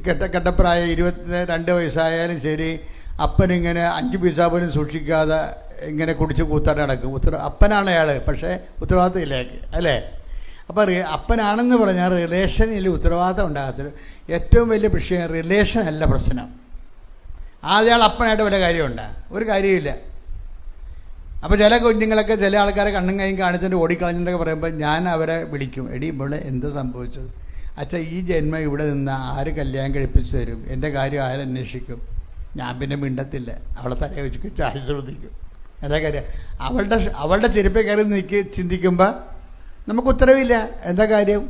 കെട്ടപ്രായം 22 വയസ്സായാലും ശരി, അപ്പനിങ്ങനെ 5 പൈസ പോലും സൂക്ഷിക്കാതെ ഇങ്ങനെ കുടിച്ച് കൂത്താടി നടക്കും. അപ്പനാണ് അയാൾ, പക്ഷേ ഉത്തരവാദിത്തം ഇല്ല അല്ലേ? അപ്പോൾ അപ്പനാണെന്ന് പറഞ്ഞാൽ റിലേഷനിൽ ഉത്തരവാദിത്തം ഉണ്ടാകത്തില്ല. ഏറ്റവും വലിയ വിഷയം റിലേഷൻ അല്ല പ്രശ്നം. ആദ്യം അപ്പനായിട്ട് വല്ല കാര്യമുണ്ടോ? ഒരു കാര്യമില്ല. അപ്പോൾ ചില കുഞ്ഞുങ്ങളൊക്കെ ചില ആൾക്കാരെ കണ്ണും കൈയും കാണിച്ചിട്ട് ഓടിക്കളഞ്ഞെന്നൊക്കെ പറയുമ്പോൾ ഞാൻ അവരെ വിളിക്കും. എടി ഇവിടെ എന്ത് സംഭവിച്ചത്? അച്ഛാ, ഈ ജന്മം ഇവിടെ നിന്ന് ആര് കല്യാണം കഴിപ്പിച്ച് തരും? എൻ്റെ കാര്യം ആരന്വേഷിക്കും? ഞാൻ പിന്നെ മിണ്ടത്തില്ല. അവളെ തലയെ വെച്ച് ചായ ശ്രദ്ധിക്കും. എന്താ കാര്യം? അവളുടെ ചെരുപ്പേ കയറി ചിന്തിക്കുമ്പോൾ നമുക്ക് ഉത്തരവില്ല. എന്താ കാര്യം?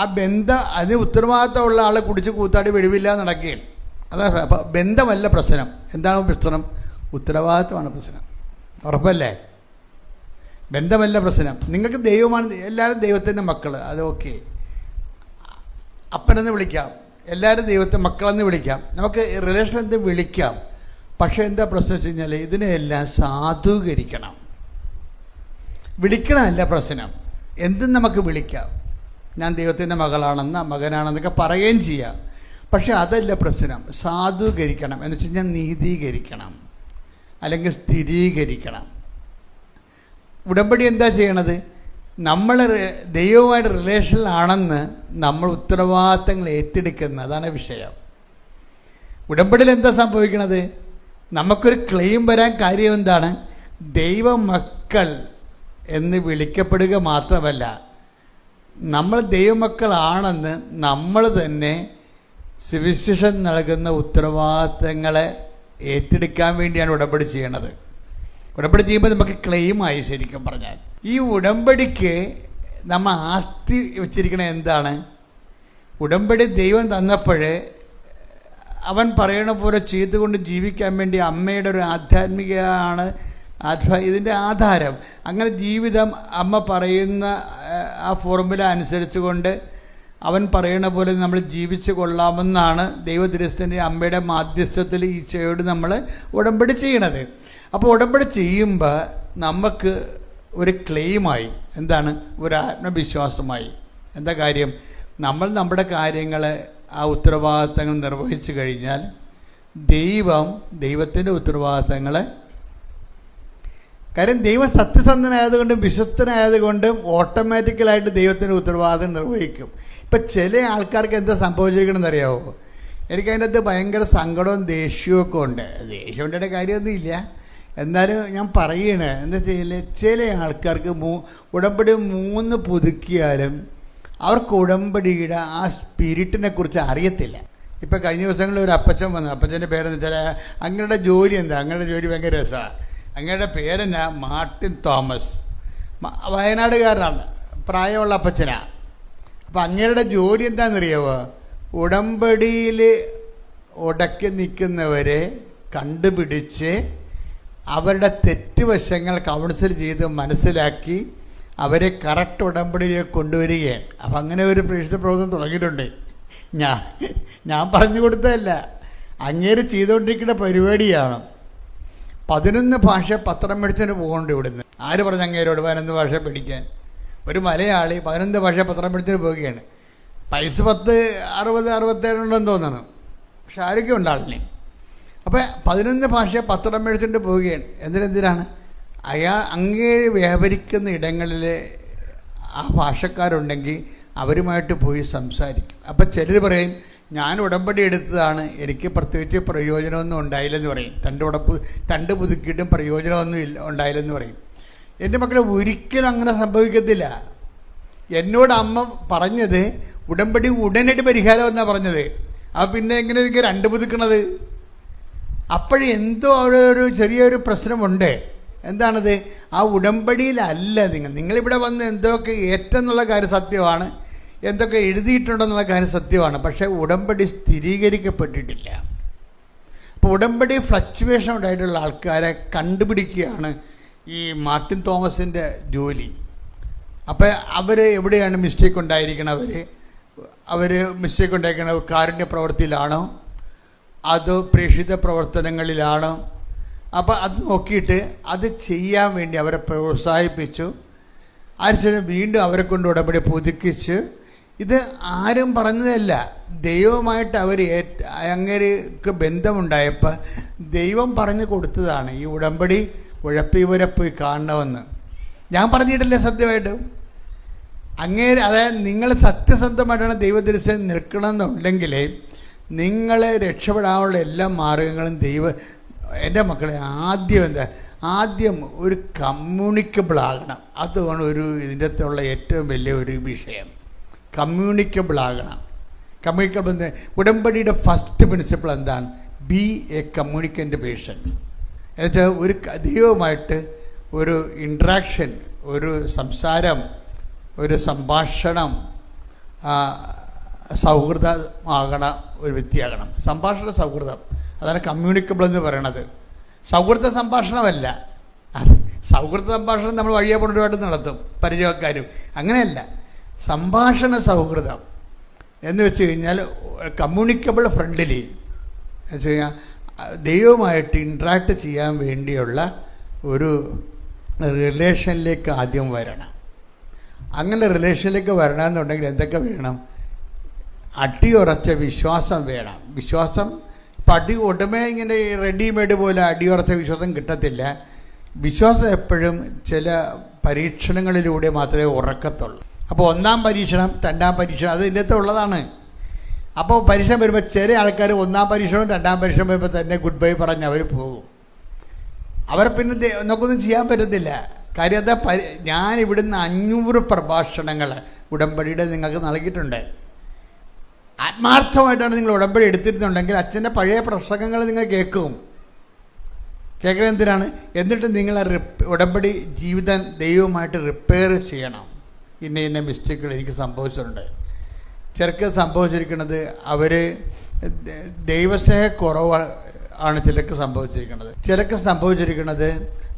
ആ ബന്ധം, അതിന് ഉത്തരവാദിത്തമുള്ള ആളെ കുടിച്ച് കൂത്താടി വെടിവില്ല നടക്കുകയാണ്. അതാ. അപ്പം ബന്ധമല്ല പ്രശ്നം. എന്താണ് പ്രശ്നം? ഉത്തരവാദിത്തമാണ് പ്രശ്നം. ഉറപ്പല്ലേ? ബന്ധമല്ല പ്രശ്നം. നിങ്ങൾക്ക് ദൈവമാണ്. എല്ലാവരും ദൈവത്തിൻ്റെ മക്കൾ, അത് ഓക്കെ. അപ്പനെന്ന് വിളിക്കാം, എല്ലാവരും ദൈവത്തെ മക്കളെന്ന് വിളിക്കാം, നമുക്ക് റിലേഷൻ എന്ത് വിളിക്കാം. പക്ഷേ എന്താ പ്രശ്നം വെച്ച് കഴിഞ്ഞാൽ ഇതിനെല്ലാം സാധൂകരിക്കണം. വിളിക്കണമല്ല പ്രശ്നം. എന്തും നമുക്ക് വിളിക്കാം. ഞാൻ ദൈവത്തിൻ്റെ മകളാണെന്ന്, മകനാണെന്നൊക്കെ പറയുകയും ചെയ്യാം. പക്ഷെ അതല്ല പ്രശ്നം. സാധൂകരിക്കണം എന്ന് വെച്ച് കഴിഞ്ഞാൽ നീതീകരിക്കണം, അല്ലെങ്കിൽ സ്ഥിരീകരിക്കണം. ഉടമ്പടി എന്താ ചെയ്യണത്? നമ്മൾ ദൈവവുമായിട്ട് റിലേഷനിലാണെന്ന് നമ്മൾ ഉത്തരവാദിത്തങ്ങൾ ഏറ്റെടുക്കുന്നത്. അതാണ് വിഷയം. ഉടമ്പടിയിൽ എന്താ സംഭവിക്കണത്? നമുക്കൊരു ക്ലെയിം വരാൻ കാര്യം എന്താണ്? ദൈവമക്കൾ എന്ന് വിളിക്കപ്പെടുക മാത്രമല്ല, നമ്മൾ ദൈവമക്കളാണെന്ന് നമ്മൾ തന്നെ സുവിശേഷം നൽകുന്ന ഉത്തരവാദിത്തങ്ങളെ ഏറ്റെടുക്കാൻ വേണ്ടിയാണ് ഉടമ്പടി ചെയ്യണത്. ഉടമ്പടി ചെയ്യുമ്പോൾ നമുക്ക് ക്ലെയിമായി. ശരിക്കും പറഞ്ഞാൽ ഈ ഉടമ്പടിക്ക് നമ്മൾ ആസ്തി വെച്ചിരിക്കണത് എന്താണ്? ഉടമ്പടി ദൈവം തന്നപ്പോൾ അവൻ പറയണ പോലെ ചെയ്തുകൊണ്ട് ജീവിക്കാൻ വേണ്ടി അമ്മയുടെ ഒരു ആധ്യാത്മികമാണ് ഇതിൻ്റെ ആധാരം. അങ്ങനെ ജീവിതം അമ്മ പറയുന്ന ആ ഫോർമുല അനുസരിച്ച് കൊണ്ട് അവൻ പറയണ പോലെ നമ്മൾ ജീവിച്ച് കൊള്ളാമെന്നാണ് ദൈവതിരുസ്ഥൻ്റെ അമ്മയുടെ മാധ്യസ്ഥത്തിൽ ഈശോയോട് നമ്മൾ ഉടമ്പടി ചെയ്യണത്. അപ്പോൾ ഉടമ്പടി ചെയ്യുമ്പോൾ നമുക്ക് ഒരു ക്ലെയിമായി. എന്താണ്? ഒരു ആത്മവിശ്വാസമായി. എന്താ കാര്യം? നമ്മൾ നമ്മുടെ കാര്യങ്ങൾ, ആ ഉത്തരവാദിത്തങ്ങൾ നിർവഹിച്ചു കഴിഞ്ഞാൽ ദൈവത്തിൻ്റെ ഉത്തരവാദിത്തങ്ങൾ, കാര്യം ദൈവം സത്യസന്ധനായതുകൊണ്ടും വിശ്വസ്തനായതുകൊണ്ടും ഓട്ടോമാറ്റിക്കലായിട്ട് ദൈവത്തിൻ്റെ ഉത്തരവാദിത്തം നിർവഹിക്കും. ഇപ്പം ചില ആൾക്കാർക്ക് എന്താ സംഭവിച്ചിരിക്കണമെന്ന് അറിയാമോ? എനിക്കതിൻ്റെ അകത്ത് ഭയങ്കര സങ്കടവും ദേഷ്യവും ഉണ്ട്. ദേഷ്യം ഉണ്ടായ കാര്യമൊന്നുമില്ല, എന്നാലും ഞാൻ പറയണേ എന്താ ചെയ്യില്ലേ, ചില ആൾക്കാർക്ക് ഉടമ്പടി 3 പുതുക്കിയാലും അവർക്ക് ഉടമ്പടിയുടെ ആ സ്പിരിറ്റിനെ കുറിച്ച് അറിയത്തില്ല. ഇപ്പം കഴിഞ്ഞ ദിവസങ്ങളിൽ ഒരു അപ്പച്ചൻ വന്നു. അപ്പച്ചൻ്റെ പേരെന്ന് വെച്ചാൽ അങ്ങയുടെ ജോലി എന്താ? അങ്ങയുടെ ജോലി ഭയങ്കര രസമാണ്. അങ്ങയുടെ പേരെന്നാ? Martin Thomas. വയനാടുകാരനാണ്, പ്രായമുള്ള അപ്പച്ചനാണ്. അപ്പം അങ്ങയുടെ ജോലി എന്താണെന്നറിയാമോ? ഉടമ്പടിയിൽ ഉടക്കി നിൽക്കുന്നവരെ കണ്ടുപിടിച്ച് അവരുടെ തെറ്റുവശങ്ങൾ കൗൺസിൽ ചെയ്ത് മനസ്സിലാക്കി അവരെ കറക്റ്റ് ഉടമ്പടിയിലേക്ക് കൊണ്ടുവരികയാണ്. അപ്പം അങ്ങനെ ഒരു പ്രേക്ഷിത പ്രവർത്തനം തുടങ്ങിയിട്ടുണ്ട്. ഞാൻ പറഞ്ഞു കൊടുത്തതല്ല, അങ്ങേര് ചെയ്തുകൊണ്ടിരിക്കുന്ന പരിപാടിയാണ്. 11 ഭാഷ പത്രം മേടിച്ചിട്ട് പോകണ്ട ഇവിടുന്ന്. ആര് പറഞ്ഞു അങ്ങേരോട് 11 ഭാഷ പഠിക്കാൻ? ഒരു മലയാളി 11 ഭാഷ പത്രം മേടിച്ചിട്ട് പോവുകയാണ്. പൈസ 60-67 ഉണ്ടെന്ന് തോന്നണം, പക്ഷെ ആരോഗ്യം ഉണ്ട് ആളിനെ. അപ്പോൾ 11 ഭാഷ പത്രം മേടിച്ചിട്ട് പോവുകയാണ്. എന്തിനാണ്? അങ്ങേ വ്യാപരിക്കുന്ന ഇടങ്ങളിൽ ആ ഭാഷക്കാരുണ്ടെങ്കിൽ അവരുമായിട്ട് പോയി സംസാരിക്കും. അപ്പം ചിലർ പറയും ഞാൻ ഉടമ്പടി എടുത്തതാണ്, എനിക്ക് പ്രത്യേകിച്ച് പ്രയോജനമൊന്നും ഉണ്ടായില്ലെന്ന് പറയും. തണ്ട് പുതുക്കിയിട്ടും പ്രയോജനമൊന്നും ഉണ്ടായില്ലെന്ന് പറയും. എൻ്റെ മക്കളെ ഒരിക്കലും അങ്ങനെ സംഭവിക്കത്തില്ല. എന്നോട് അമ്മ പറഞ്ഞത് ഉടമ്പടി ഉടനടി പരിഹാരം എന്നാണ് പറഞ്ഞത്. അപ്പോൾ പിന്നെ എങ്ങനെ എനിക്ക് രണ്ട് പുതുക്കണത്? അപ്പോഴെന്തോ അവിടെ ഒരു ചെറിയൊരു പ്രശ്നമുണ്ട്. എന്താണത്? ആ ഉടമ്പടിയിലല്ല നിങ്ങളിവിടെ വന്ന് എന്തൊക്കെ ഏറ്റെന്നുള്ള കാര്യം സത്യമാണ്, എന്തൊക്കെ എഴുതിയിട്ടുണ്ടെന്നുള്ള കാര്യം സത്യമാണ്. പക്ഷേ ഉടമ്പടി സ്ഥിരീകരിക്കപ്പെട്ടിട്ടില്ല. അപ്പോൾ ഉടമ്പടി ഫ്ലക്ച്വേഷൻ ഉണ്ടായിട്ടുള്ള ആൾക്കാരെ കണ്ടുപിടിക്കുകയാണ് ഈ മാർട്ടിൻ തോമസിൻ്റെ ജോലി. അപ്പോൾ അവർ എവിടെയാണ് മിസ്റ്റേക്ക് ഉണ്ടായിരിക്കണത്? അവർ മിസ്റ്റേക്ക് ഉണ്ടായിരിക്കണത് കാരുണ്യ പ്രവൃത്തിയിലാണോ അതോ പ്രേക്ഷിത പ്രവർത്തനങ്ങളിലാണോ? അപ്പോൾ അത് നോക്കിയിട്ട് അത് ചെയ്യാൻ വേണ്ടി അവരെ പ്രോത്സാഹിപ്പിച്ചു. അതിനുശേഷം വീണ്ടും അവരെ കൊണ്ട് ഉടമ്പടി പുതുക്കിച്ച്, ഇത് ആരും പറഞ്ഞതല്ല, ദൈവമായിട്ട് അവർ അങ്ങേക്ക് ബന്ധമുണ്ടായപ്പോൾ ദൈവം പറഞ്ഞു കൊടുത്തതാണ്. ഈ ഉടമ്പടി ഉഴപ്പിവരെ പോയി കാണണമെന്ന് ഞാൻ പറഞ്ഞിട്ടില്ല. സത്യമായിട്ട് അതായത് നിങ്ങൾ സത്യസന്ധമായിട്ടാണ് ദൈവദർശനം നിൽക്കണമെന്നുണ്ടെങ്കിൽ നിങ്ങളെ രക്ഷപ്പെടാനുള്ള എല്ലാ മാർഗങ്ങളും എൻ്റെ മക്കളെ ആദ്യം ഒരു കമ്മ്യൂണിക്കബിൾ ആകണം. അതാണ് ഇതിൻ്റെ അകത്തുള്ള ഏറ്റവും വലിയ ഒരു വിഷയം. കമ്മ്യൂണിക്കബിൾ ആകണം. കമ്മ്യൂണിക്കബിൾ ഉടമ്പടിയുടെ ഫസ്റ്റ് പ്രിൻസിപ്പിൾ എന്താണ്? Be a communicant person. എന്നുവെച്ചാൽ ഒരു ദൈവമായിട്ട് ഒരു ഇൻട്രാക്ഷൻ, ഒരു സംസാരം, ഒരു സംഭാഷണം, സൗഹൃദമാകണ ഒരു വ്യക്തിയാകണം. സംഭാഷണ സൗഹൃദം, അതാണ് കമ്മ്യൂണിക്കബിൾ എന്ന് പറയണത്. സൗഹൃദ സംഭാഷണമല്ല. അത് സൗഹൃദ സംഭാഷണം നമ്മൾ വഴിയെ കൊണ്ടുപോയിട്ട് നടത്തും പരിചയക്കാരും. അങ്ങനെയല്ല, സംഭാഷണ സൗഹൃദം എന്ന് വെച്ച് കഴിഞ്ഞാൽ കമ്മ്യൂണിക്കബിൾ ഫ്രണ്ട്ലി എന്ന് വെച്ച് കഴിഞ്ഞാൽ ദൈവമായിട്ട് ഇൻട്രാക്ട് ചെയ്യാൻ വേണ്ടിയുള്ള ഒരു റിലേഷനിലേക്ക് ആദ്യം വരണം. അങ്ങനെ റിലേഷനിലേക്ക് വരണമെന്നുണ്ടെങ്കിൽ എന്തൊക്കെ വേണം? അടിയുറച്ച വിശ്വാസം വേണം. വിശ്വാസം ഇപ്പം ഉടമേ ഇങ്ങനെ റെഡിമെയ്ഡ് പോലെ അടിയുറച്ച വിശ്വാസം കിട്ടത്തില്ല. വിശ്വാസം എപ്പോഴും ചില പരീക്ഷണങ്ങളിലൂടെ മാത്രമേ ഉറക്കത്തുള്ളൂ. അപ്പോൾ ഒന്നാം പരീക്ഷണം, രണ്ടാം പരീക്ഷണം അത് ഇതിൻ്റെ അകത്ത് ഉള്ളതാണ്. അപ്പോൾ പരീക്ഷണം വരുമ്പോൾ ചില ആൾക്കാർ ഒന്നാം പരീക്ഷണവും രണ്ടാം പരീക്ഷണം വരുമ്പോൾ തന്നെ ഗുഡ് ബൈ പറഞ്ഞ് അവർ പോകും. അവരെ പിന്നെ നമുക്കൊന്നും ചെയ്യാൻ പറ്റത്തില്ല. കാര്യം എന്താ? ഞാൻ ഇവിടുന്ന് 500 പ്രഭാഷണങ്ങൾ ഉടമ്പടിയുടെ നിങ്ങൾക്ക് നൽകിയിട്ടുണ്ട്. ആത്മാർത്ഥമായിട്ടാണ് നിങ്ങൾ ഉടമ്പടി എടുത്തിരുന്നുണ്ടെങ്കിൽ അച്ഛൻ്റെ പഴയ പ്രസംഗങ്ങൾ നിങ്ങൾ കേൾക്കും. കേൾക്കുന്നത് എന്തിനാണ്? എന്നിട്ട് നിങ്ങൾ ഉടമ്പടി ജീവിതം ദൈവമായിട്ട് റിപ്പയർ ചെയ്യണം. ഇന്ന മിസ്റ്റേക്കുകൾ എനിക്ക് സംഭവിച്ചിട്ടുണ്ട്. ചിലർക്ക് സംഭവിച്ചിരിക്കുന്നത് അവർ ദൈവസ്നേഹക്കുറവ് ആണ് ചിലർക്ക് സംഭവിച്ചിരിക്കുന്നത്. ചിലർക്ക് സംഭവിച്ചിരിക്കുന്നത്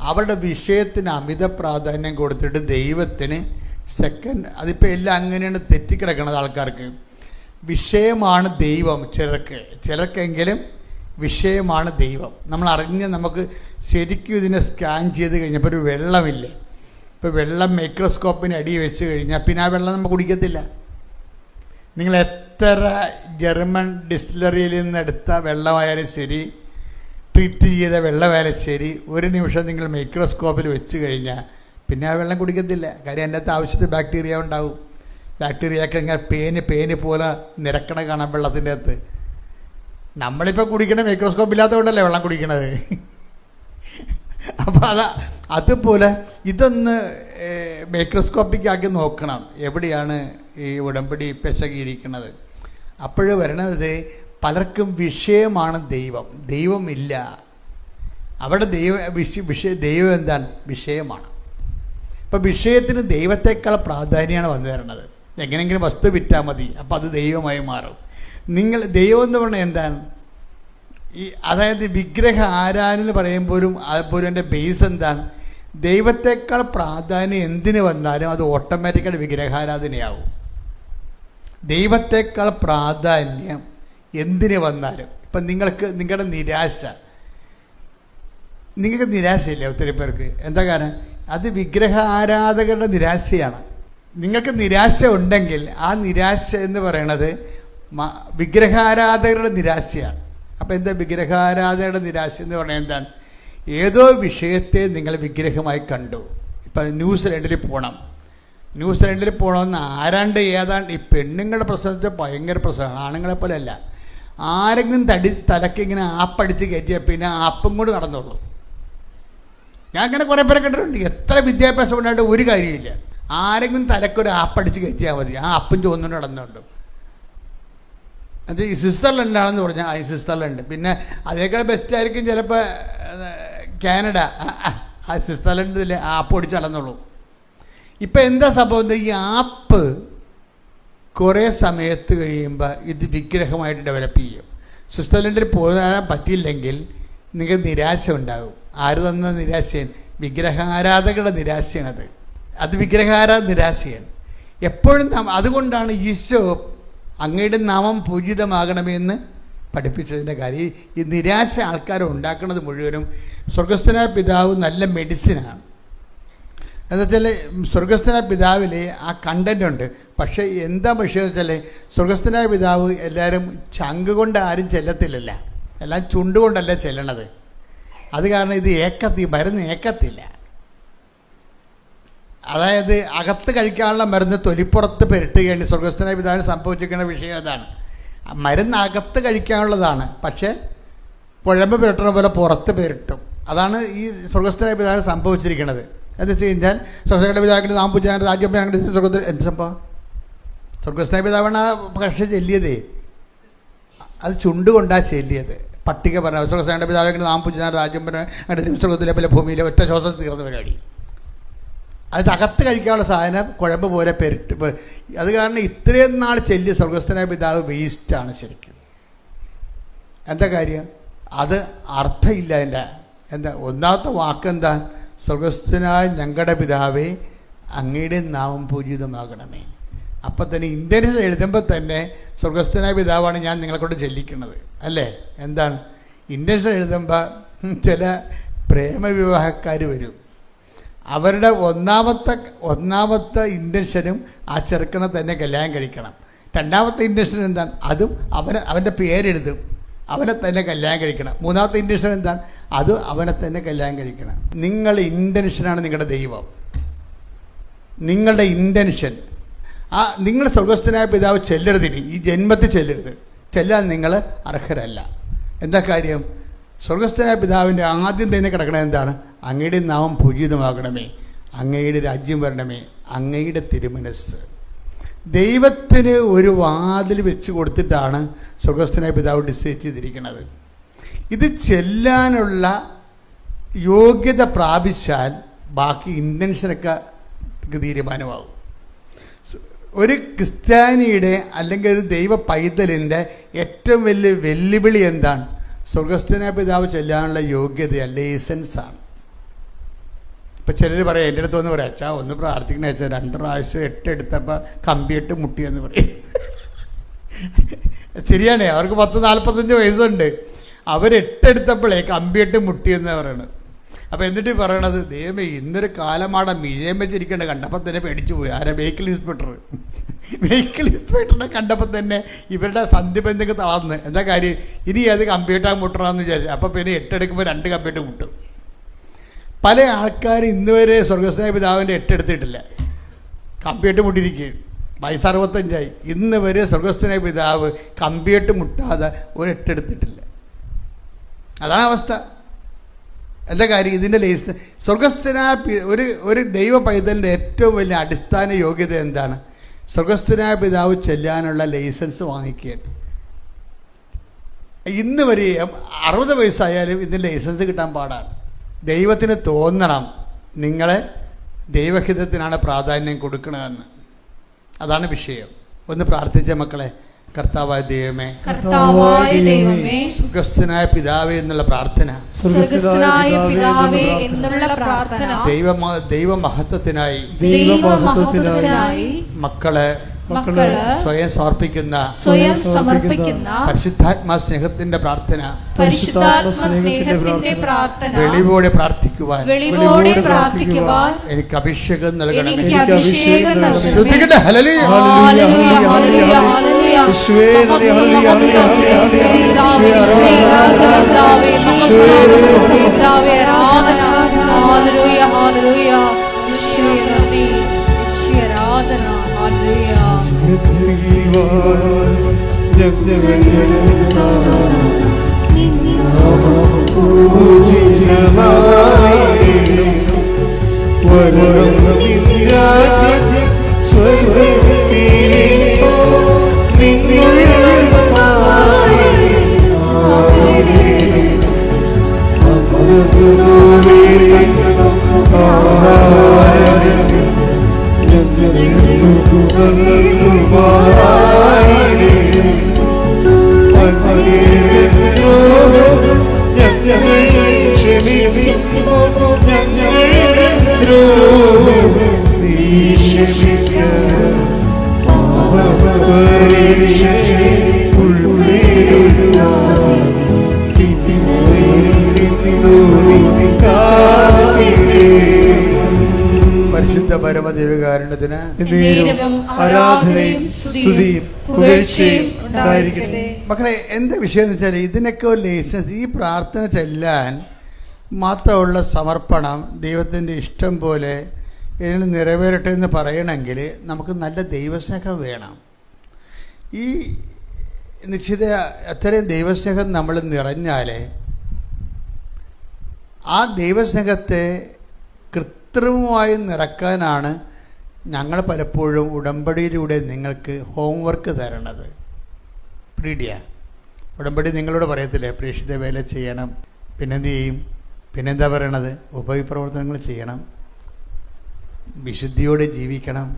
അവരുടെ വിഷയത്തിന് അമിത പ്രാധാന്യം കൊടുത്തിട്ട് ദൈവത്തിന് സെക്കൻഡ്. അതിപ്പോൾ എല്ലാം അങ്ങനെയാണ് തെറ്റിക്കിടക്കുന്നത് ആൾക്കാർക്ക്. വിഷയമാണ് ദൈവം ചിലർക്കെങ്കിലും വിഷയമാണ് ദൈവം. നമ്മൾ അറിഞ്ഞ് നമുക്ക് ശരിക്കും ഇതിനെ സ്കാൻ ചെയ്ത് കഴിഞ്ഞപ്പോൾ ഒരു വെള്ളമില്ലേ, ഇപ്പോൾ വെള്ളം മൈക്രോസ്കോപ്പിന് അടി വെച്ച് കഴിഞ്ഞാൽ പിന്നെ ആ വെള്ളം നമ്മൾ കുടിക്കത്തില്ല. നിങ്ങൾ എത്ര ജർമ്മൻ ഡിസ്റ്റിലറിയിൽ നിന്നെടുത്ത വെള്ളമായാലും ശരി, ട്രീറ്റ് ചെയ്ത വെള്ളമായാലും ശരി, ഒരു നിമിഷം നിങ്ങൾ മൈക്രോസ്കോപ്പിൽ വെച്ച് കഴിഞ്ഞാൽ പിന്നെ ആ വെള്ളം കുടിക്കത്തില്ല. കാര്യം അതിൻ്റെ അകത്ത് ആവശ്യത്തിന് ബാക്ടീരിയ ഉണ്ടാവും. ബാക്ടീരിയയൊക്കെ ഇങ്ങനെ പേന് പോലെ നിരക്കണ കാണാം വെള്ളത്തിൻ്റെ അകത്ത്. നമ്മളിപ്പോൾ കുടിക്കണ മൈക്രോസ്കോപ്പ് ഇല്ലാത്തതുകൊണ്ടല്ലേ വെള്ളം കുടിക്കണത്. അപ്പോൾ അതുപോലെ ഇതൊന്ന് മൈക്രോസ്കോപ്പിക്കാക്കി നോക്കണം, എവിടെയാണ് ഈ ഉടമ്പടി പെശകിയിരിക്കുന്നത്. അപ്പോഴ് വരണത് പലർക്കും വിഷയമാണ് ദൈവമില്ല. അവിടെ ദൈവം എന്താണ്? വിഷയമാണ്. ഇപ്പോൾ വിഷയത്തിന് ദൈവത്തെക്കാൾ പ്രാധാന്യമാണ് വന്നു തരണത്. എങ്ങനെയെങ്കിലും വസ്തു വിറ്റാൽ മതി, അപ്പോൾ അത് ദൈവമായി മാറും. ദൈവം എന്ന് പറഞ്ഞാൽ എന്താണ്? അതായത് വിഗ്രഹ ആരാധന എന്ന് പറയുമ്പോഴും അതുപോലെ എൻ്റെ ബേസ് എന്താണ്? ദൈവത്തെക്കാൾ പ്രാധാന്യം എന്തിന് വന്നാലും അത് ഓട്ടോമാറ്റിക്കായിട്ട് വിഗ്രഹാരാധനയാവും. ദൈവത്തെക്കാൾ പ്രാധാന്യം എന്തിന് വന്നാലും, ഇപ്പം നിങ്ങളുടെ നിങ്ങൾക്ക് നിരാശയില്ല ഒത്തിരി പേർക്ക്. എന്താ കാരണം? അത് വിഗ്രഹ ആരാധകരുടെ നിരാശയാണ്. നിങ്ങൾക്ക് നിരാശ ഉണ്ടെങ്കിൽ ആ നിരാശ എന്ന് പറയണത് വിഗ്രഹാരാധകരുടെ നിരാശയാണ്. അപ്പോൾ എന്താ വിഗ്രഹാരാധകരുടെ നിരാശ എന്ന് പറഞ്ഞാൽ എന്താണ്? ഏതോ വിഷയത്തെ നിങ്ങൾ വിഗ്രഹമായി കണ്ടു. ഇപ്പം ന്യൂസിലൻഡിൽ പോകണം, ന്യൂസിലൻഡിൽ പോകണമെന്ന് ആരാണ്ട് ഏതാണ്ട് ഈ പെണ്ണുങ്ങളുടെ പ്രശ്നത്തിൽ ഭയങ്കര പ്രശ്നമാണ്. ആണുങ്ങളെ പോലെ അല്ല. ആരെങ്കിലും തലയ്ക്ക് ഇങ്ങനെ ആപ്പടിച്ച് കയറ്റിയാൽ പിന്നെ ആപ്പും കൊണ്ട് നടന്നുള്ളൂ. ഞാൻ അങ്ങനെ കുറേ പേരെ കണ്ടിട്ടുണ്ട്. എത്ര വിദ്യാഭ്യാസം ഉണ്ടായിട്ട് ഒരു കാര്യമില്ല. ആരെങ്കിലും തലക്കൊരു ആപ്പടിച്ച് കയറ്റിയാൽ മതി, ആ അപ്പും ചോന്നുകൊണ്ട് നടന്നുണ്ട്. അത് ഈ സ്വിറ്റ്സർലൻഡാണെന്ന് പറഞ്ഞാൽ ഈ സ്വിറ്റ്സർലൻഡ്. പിന്നെ അതേക്കാൾ ബെസ്റ്റായിരിക്കും ചിലപ്പോൾ കാനഡ. ആ സ്വിറ്റ്സർലൻഡിൽ ആപ്പ് ഓടിച്ച് നടന്നുള്ളൂ. ഇപ്പം എന്താ സംഭവം? ഈ ആപ്പ് കുറേ സമയത്ത് കഴിയുമ്പോൾ ഇത് വിഗ്രഹമായിട്ട് ഡെവലപ്പ് ചെയ്യും. സ്വിറ്റ്സർലൻഡിൽ പോകാൻ പറ്റിയില്ലെങ്കിൽ നിങ്ങൾക്ക് നിരാശ ഉണ്ടാകും. ആര് തന്ന നിരാശയാണ്? വിഗ്രഹാരാധകരുടെ നിരാശയാണത്. അത് വിഗ്രഹാരാധ നിരാശയാണ് എപ്പോഴും. അതുകൊണ്ടാണ് ഈശോ അങ്ങയുടെ നാമം പൂജിതമാകണമെന്ന് പഠിപ്പിച്ചതിൻ്റെ കാര്യം. ഈ നിരാശ ആൾക്കാർ ഉണ്ടാക്കുന്നത് മുഴുവനും സ്വർഗസ്ഥനായ പിതാവ് നല്ല മെഡിസിനാണ്. എന്താ വെച്ചാൽ സ്വർഗസ്ഥനായ പിതാവിൽ ആ കണ്ടൻ്റ് ഉണ്ട്. പക്ഷേ എന്താ വിഷയം വെച്ചാൽ സ്വർഗസ്ഥനായ പിതാവ് എല്ലാവരും ചങ്ക് കൊണ്ട് ആരും ചെല്ലത്തില്ലല്ല, എല്ലാം ചുണ്ടുകൊണ്ടല്ല ചെല്ലണത്. അത് കാരണം ഇത് മരുന്ന് ഏക്കത്തില്ല. അതായത് അകത്ത് കഴിക്കാനുള്ള മരുന്ന് തൊലിപ്പുറത്ത് പെരട്ടുകയാണ് സ്വർഗസ്ഥനായ പിതാവിന് സംഭവിച്ചിരിക്കുന്ന വിഷയം. അതാണ് മരുന്ന് അകത്ത് കഴിക്കാനുള്ളതാണ്, പക്ഷേ കുഴമ്പ് പെരട്ടണ പോലെ പുറത്ത് പെരട്ടും. അതാണ് ഈ സ്വർഗസ്ഥനായ പിതാവിന് സംഭവിച്ചിരിക്കുന്നത്. എന്ന് വെച്ച് കഴിഞ്ഞാൽ സ്വർഗസ്ഥനായ പിതാവിൻ്റെ നാം പൂജാൻ രാജ്യം സ്വർഗത്തിൽ എന്ത് സംഭവം? സ്വർഗസ്ഥനായ പിതാവാണ് ആ പക്ഷെ ചെല്ലിയതേ, അത് ചുണ്ടുകൊണ്ടാണ് ചെല്ലിയത്. പട്ടിക പറഞ്ഞ സ്വർഗസ്ഥനായ പിതാവിൻ്റെ നാം പൂജാൻ രാജ്യം സ്വർഗത്തിലെ പല ഭൂമിയിലെ ഒറ്റ ശ്വാസത്തിൽ തീർന്ന പരിപാടി. അത് അകത്ത് കഴിക്കാനുള്ള സാധനം കുഴമ്പ് പോലെ പെരട്ട്. അത് കാരണം ഇത്രയും നാൾ ചെല്ലിയ സ്വർഗസ്ഥനായ പിതാവ് വേസ്റ്റാണ് ശരിക്കും. എന്താ കാര്യം? അത് അർത്ഥമില്ല. എൻ്റെ എന്താ ഒന്നാമത്തെ വാക്കെന്താ? സ്വർഗസ്ഥനായ ഞങ്ങളുടെ പിതാവേ അങ്ങയുടെ നാമം പൂജിതമാകണമേ. അപ്പം തന്നെ ഇന്ത്യൻസ് എഴുതുമ്പോൾ തന്നെ സ്വർഗസ്ഥനായ പിതാവാണ് ഞാൻ നിങ്ങളെ കൊണ്ട് ചെല്ലിക്കുന്നത് അല്ലേ? എന്താണ് ഇന്ത്യൻസ് എഴുതുമ്പോൾ ചില പ്രേമവിവാഹക്കാർ വരും. അവരുടെ ഒന്നാമത്തെ ഇൻറ്റൻഷനും ആ ചെറുക്കനെ തന്നെ കല്യാണം കഴിക്കണം. രണ്ടാമത്തെ ഇൻറ്റൻഷൻ എന്താണ്? അതും അവൻ്റെ പേരെഴുതും, അവനെ തന്നെ കല്യാണം കഴിക്കണം. മൂന്നാമത്തെ ഇൻറ്റൻഷൻ എന്താണ്? അതും അവനെ തന്നെ കല്യാണം കഴിക്കണം. നിങ്ങളുടെ ഇൻറ്റൻഷനാണ് നിങ്ങളുടെ ദൈവം. നിങ്ങളുടെ ഇൻറ്റൻഷൻ നിങ്ങൾ സ്വർഗസ്ഥനായ പിതാവ് ചെല്ലരുത്. ഇനി ഈ ജന്മത്തിൽ ചെല്ലരുത്. ചെല്ലാൻ നിങ്ങൾ അർഹരല്ല. എന്താ കാര്യം? സ്വർഗസ്ഥനായ പിതാവിൻ്റെ ആദ്യം തന്നെ കിടക്കണത് എന്താണ്? അങ്ങയുടെ നാമം പൂജിതമാകണമേ, അങ്ങയുടെ രാജ്യം വരണമേ, അങ്ങയുടെ തിരുമനസ്സ്. ദൈവത്തിന് ഒരു വാതിൽ വെച്ച് കൊടുത്തിട്ടാണ് സ്വർഗസ്ഥനായ പിതാവ് ഡിസൈഡ് ചെയ്തിരിക്കുന്നത്. ഇത് ചെല്ലാനുള്ള യോഗ്യത പ്രാപിച്ചാൽ ബാക്കി ഇൻറ്റൻഷനൊക്കെ തീരുമാനമാകും. ഒരു ക്രിസ്ത്യാനിയുടെ അല്ലെങ്കിൽ ഒരു ദൈവ പൈതലിൻ്റെ ഏറ്റവും വലിയ വെല്ലുവിളി എന്താണ്? സ്വർഗസ്ഥനായ പിതാവ് ചെല്ലാനുള്ള യോഗ്യത, ലൈസൻസാണ്. ഇപ്പം ചിലർ പറയാം, എൻ്റെ അടുത്ത് ഒന്ന് പറയാം, അച്ഛാ ഒന്ന് പ്രാർത്ഥിക്കണ വെച്ചാൽ 2 പ്രാവശ്യം 8 എടുത്തപ്പോൾ കമ്പിയിട്ട് മുട്ടിയെന്ന് പറയും. ശരിയാണേ, അവർക്ക് 10-45 വയസ്സുണ്ട്. അവർ 8 എടുത്തപ്പോഴേ കമ്പിയിട്ട് മുട്ടിയെന്ന് പറയണത്. അപ്പോൾ എന്നിട്ട് പറയണത്, ദൈവമേ ഇന്നൊരു കാലമാട മീജയം വെച്ചിരിക്കേണ്ട കണ്ടപ്പോൾ തന്നെ പേടിച്ചു പോയി. ആരാ? വെഹിക്കിൾ ഇൻസ്പെക്ടറിനെ കണ്ടപ്പോൾ തന്നെ ഇവരുടെ സന്ധിബന്ധങ്ങൾ തളർന്ന്. എന്താ കാര്യം? ഇനി അത് കമ്പ്യൂട്ടർ മുട്ടണമെന്ന് വിചാരിച്ചു. അപ്പോൾ പിന്നെ 8 എടുക്കുമ്പോൾ 2 കമ്പ്യൂട്ടർ മുട്ടും. പല ആൾക്കാർ ഇന്ന് വരെ സ്വർഗസ്ഥനായ പിതാവിൻ്റെ 8 എടുത്തിട്ടില്ല, കമ്പ്യൂട്ടർ മുട്ടിയിരിക്കുകയാണ്. വയസ്സ് 65ആയി, ഇന്ന് വരെ സ്വർഗസ്ഥനായ പിതാവ് കമ്പ്യൂട്ടർ മുട്ടാതെ ഒരു 8 എടുത്തിട്ടില്ല. അതാണ് അവസ്ഥ. എന്താ കാര്യം? ഇതിൻ്റെ ലൈസൻസ് സ്വർഗസ്ഥനായ ഒരു ദൈവ പൈതലിൻ്റെ ഏറ്റവും വലിയ അടിസ്ഥാന യോഗ്യത എന്താണ്? സ്വർഗസ്ഥനായ പിതാവ് ചെല്ലാനുള്ള ലൈസൻസ് വാങ്ങിക്കുകയാണ്. ഇന്ന് വരെ 60 വയസ്സായാലും ഇതിൻ്റെ ലൈസൻസ് കിട്ടാൻ പാടാണ്. ദൈവത്തിന് തോന്നണം നിങ്ങളെ ദൈവഹിതത്തിനാണ് പ്രാധാന്യം കൊടുക്കണമെന്ന്. അതാണ് വിഷയം. ഒന്ന് പ്രാർത്ഥിച്ച മക്കളെ. കർത്താവായ ദൈവമേ, സ്വർഗസ്ഥനായ പിതാവേ എന്നുള്ള പ്രാർത്ഥന ദൈവമഹത്വത്തിനായി മക്കളെ സ്വയം സമർപ്പിക്കുന്ന പരിശുദ്ധാത്മാ സ്നേഹത്തിന്റെ പ്രാർത്ഥന വെളിവോടെ പ്രാർത്ഥിക്കുവാൻ എനിക്ക് അഭിഷേകം നൽകണം. പരിശുദ്ധ പരമദിവ്യകാരുണ്യത്തിന് ആരാധനയും സ്തുതിയും പുകഴ്ചയും ഉണ്ടായിരിക്കട്ടെ. മക്കളെ, എന്താ വിഷയം എന്ന് വെച്ചാൽ ഇതിനൊക്കെ ഒരു ലൈസൻസ്, ഈ പ്രാർത്ഥന ചെല്ലാൻ മാത്രമുള്ള സമർപ്പണം, ദൈവത്തിൻ്റെ ഇഷ്ടം പോലെ ഇതിന് നിറവേറട്ടെ എന്ന് പറയണമെങ്കിൽ നമുക്ക് നല്ല ദൈവസ്നേഹം വേണം. ഈ നിശ്ചിത അത്രയും ദൈവസ്നേഹം നമ്മൾ നിറഞ്ഞാൽ ആ ദൈവസ്നേഹത്തെ കൃത്രിമമായി നിറക്കാനാണ് ഞങ്ങൾ പലപ്പോഴും ഉടമ്പടിയിലൂടെ നിങ്ങൾക്ക് ഹോംവർക്ക് തരണത്. പ്രീഡിയ ഉടമ്പടി നിങ്ങളോട് പറയത്തില്ലേ, പ്രേക്ഷിത വേല ചെയ്യണം, പിന്നെന്ത് ചെയ്യും, പിന്നെന്താ പറയണത്, ഉപവിപ്രവർത്തനങ്ങൾ ചെയ്യണം, വിശുദ്ധിയോടെ ജീവിക്കണം.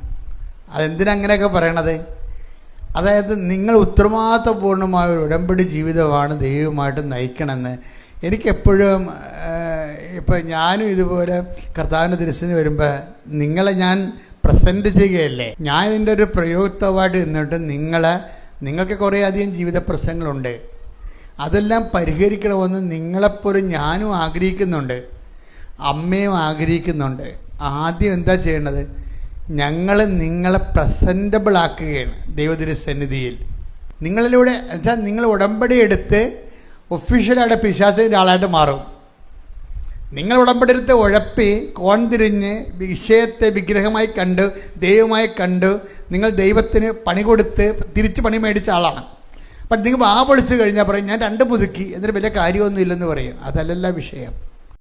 അതെന്തിനങ്ങനെയൊക്കെ പറയണത്? അതായത് നിങ്ങൾ ഉത്തരവാദിത്വപൂർണ്ണമായ ഒരു ഉടമ്പടി ജീവിതമാണ് ദൈവമായിട്ട് നയിക്കണമെന്ന് എനിക്കെപ്പോഴും. ഇപ്പം ഞാനും ഇതുപോലെ കർത്താവിൻ്റെ തിരുസന്നിധി വരുമ്പോൾ നിങ്ങളെ ഞാൻ പ്രസൻറ്റ് ചെയ്യുകയല്ലേ, ഞാൻ ഇതിൻ്റെ ഒരു പ്രയോക്താവായിട്ട് നിന്നിട്ട് നിങ്ങൾക്ക് കുറേ അധികം ജീവിത പ്രശ്നങ്ങളുണ്ട്, അതെല്ലാം പരിഹരിക്കണമെന്ന് നിങ്ങളെപ്പോലും ഞാനും ആഗ്രഹിക്കുന്നുണ്ട്, അമ്മയും ആഗ്രഹിക്കുന്നുണ്ട്. ആദ്യം എന്താ ചെയ്യേണ്ടത്? ഞങ്ങൾ നിങ്ങളെ പ്രസൻറ്റബിൾ ആക്കുകയാണ് ദൈവതിരുസന്നിധിയിൽ. നിങ്ങളിലൂടെ വെച്ചാൽ നിങ്ങൾ ഉടമ്പടി എടുത്ത് ഒഫീഷ്യലായിട്ട് പിശാചിൻ്റെ ആളായിട്ട് മാറും. നിങ്ങൾ ഉടമ്പടി എടുത്ത് ഉഴപ്പി കോൺതിരിഞ്ഞ് വിഷയത്തെ വിഗ്രഹമായി കണ്ട് ദൈവമായി കണ്ട് നിങ്ങൾ ദൈവത്തിന് പണി കൊടുത്ത് തിരിച്ച് പണി മേടിച്ച ആളാണ്. അപ്പം നിങ്ങൾ വാ പൊളിച്ച് കഴിഞ്ഞാൽ പറയും ഞാൻ 2 പുതുക്കി, എന്നിട്ട് വലിയ കാര്യമൊന്നും ഇല്ലെന്ന് പറയും. അതല്ലല്ല വിഷയം.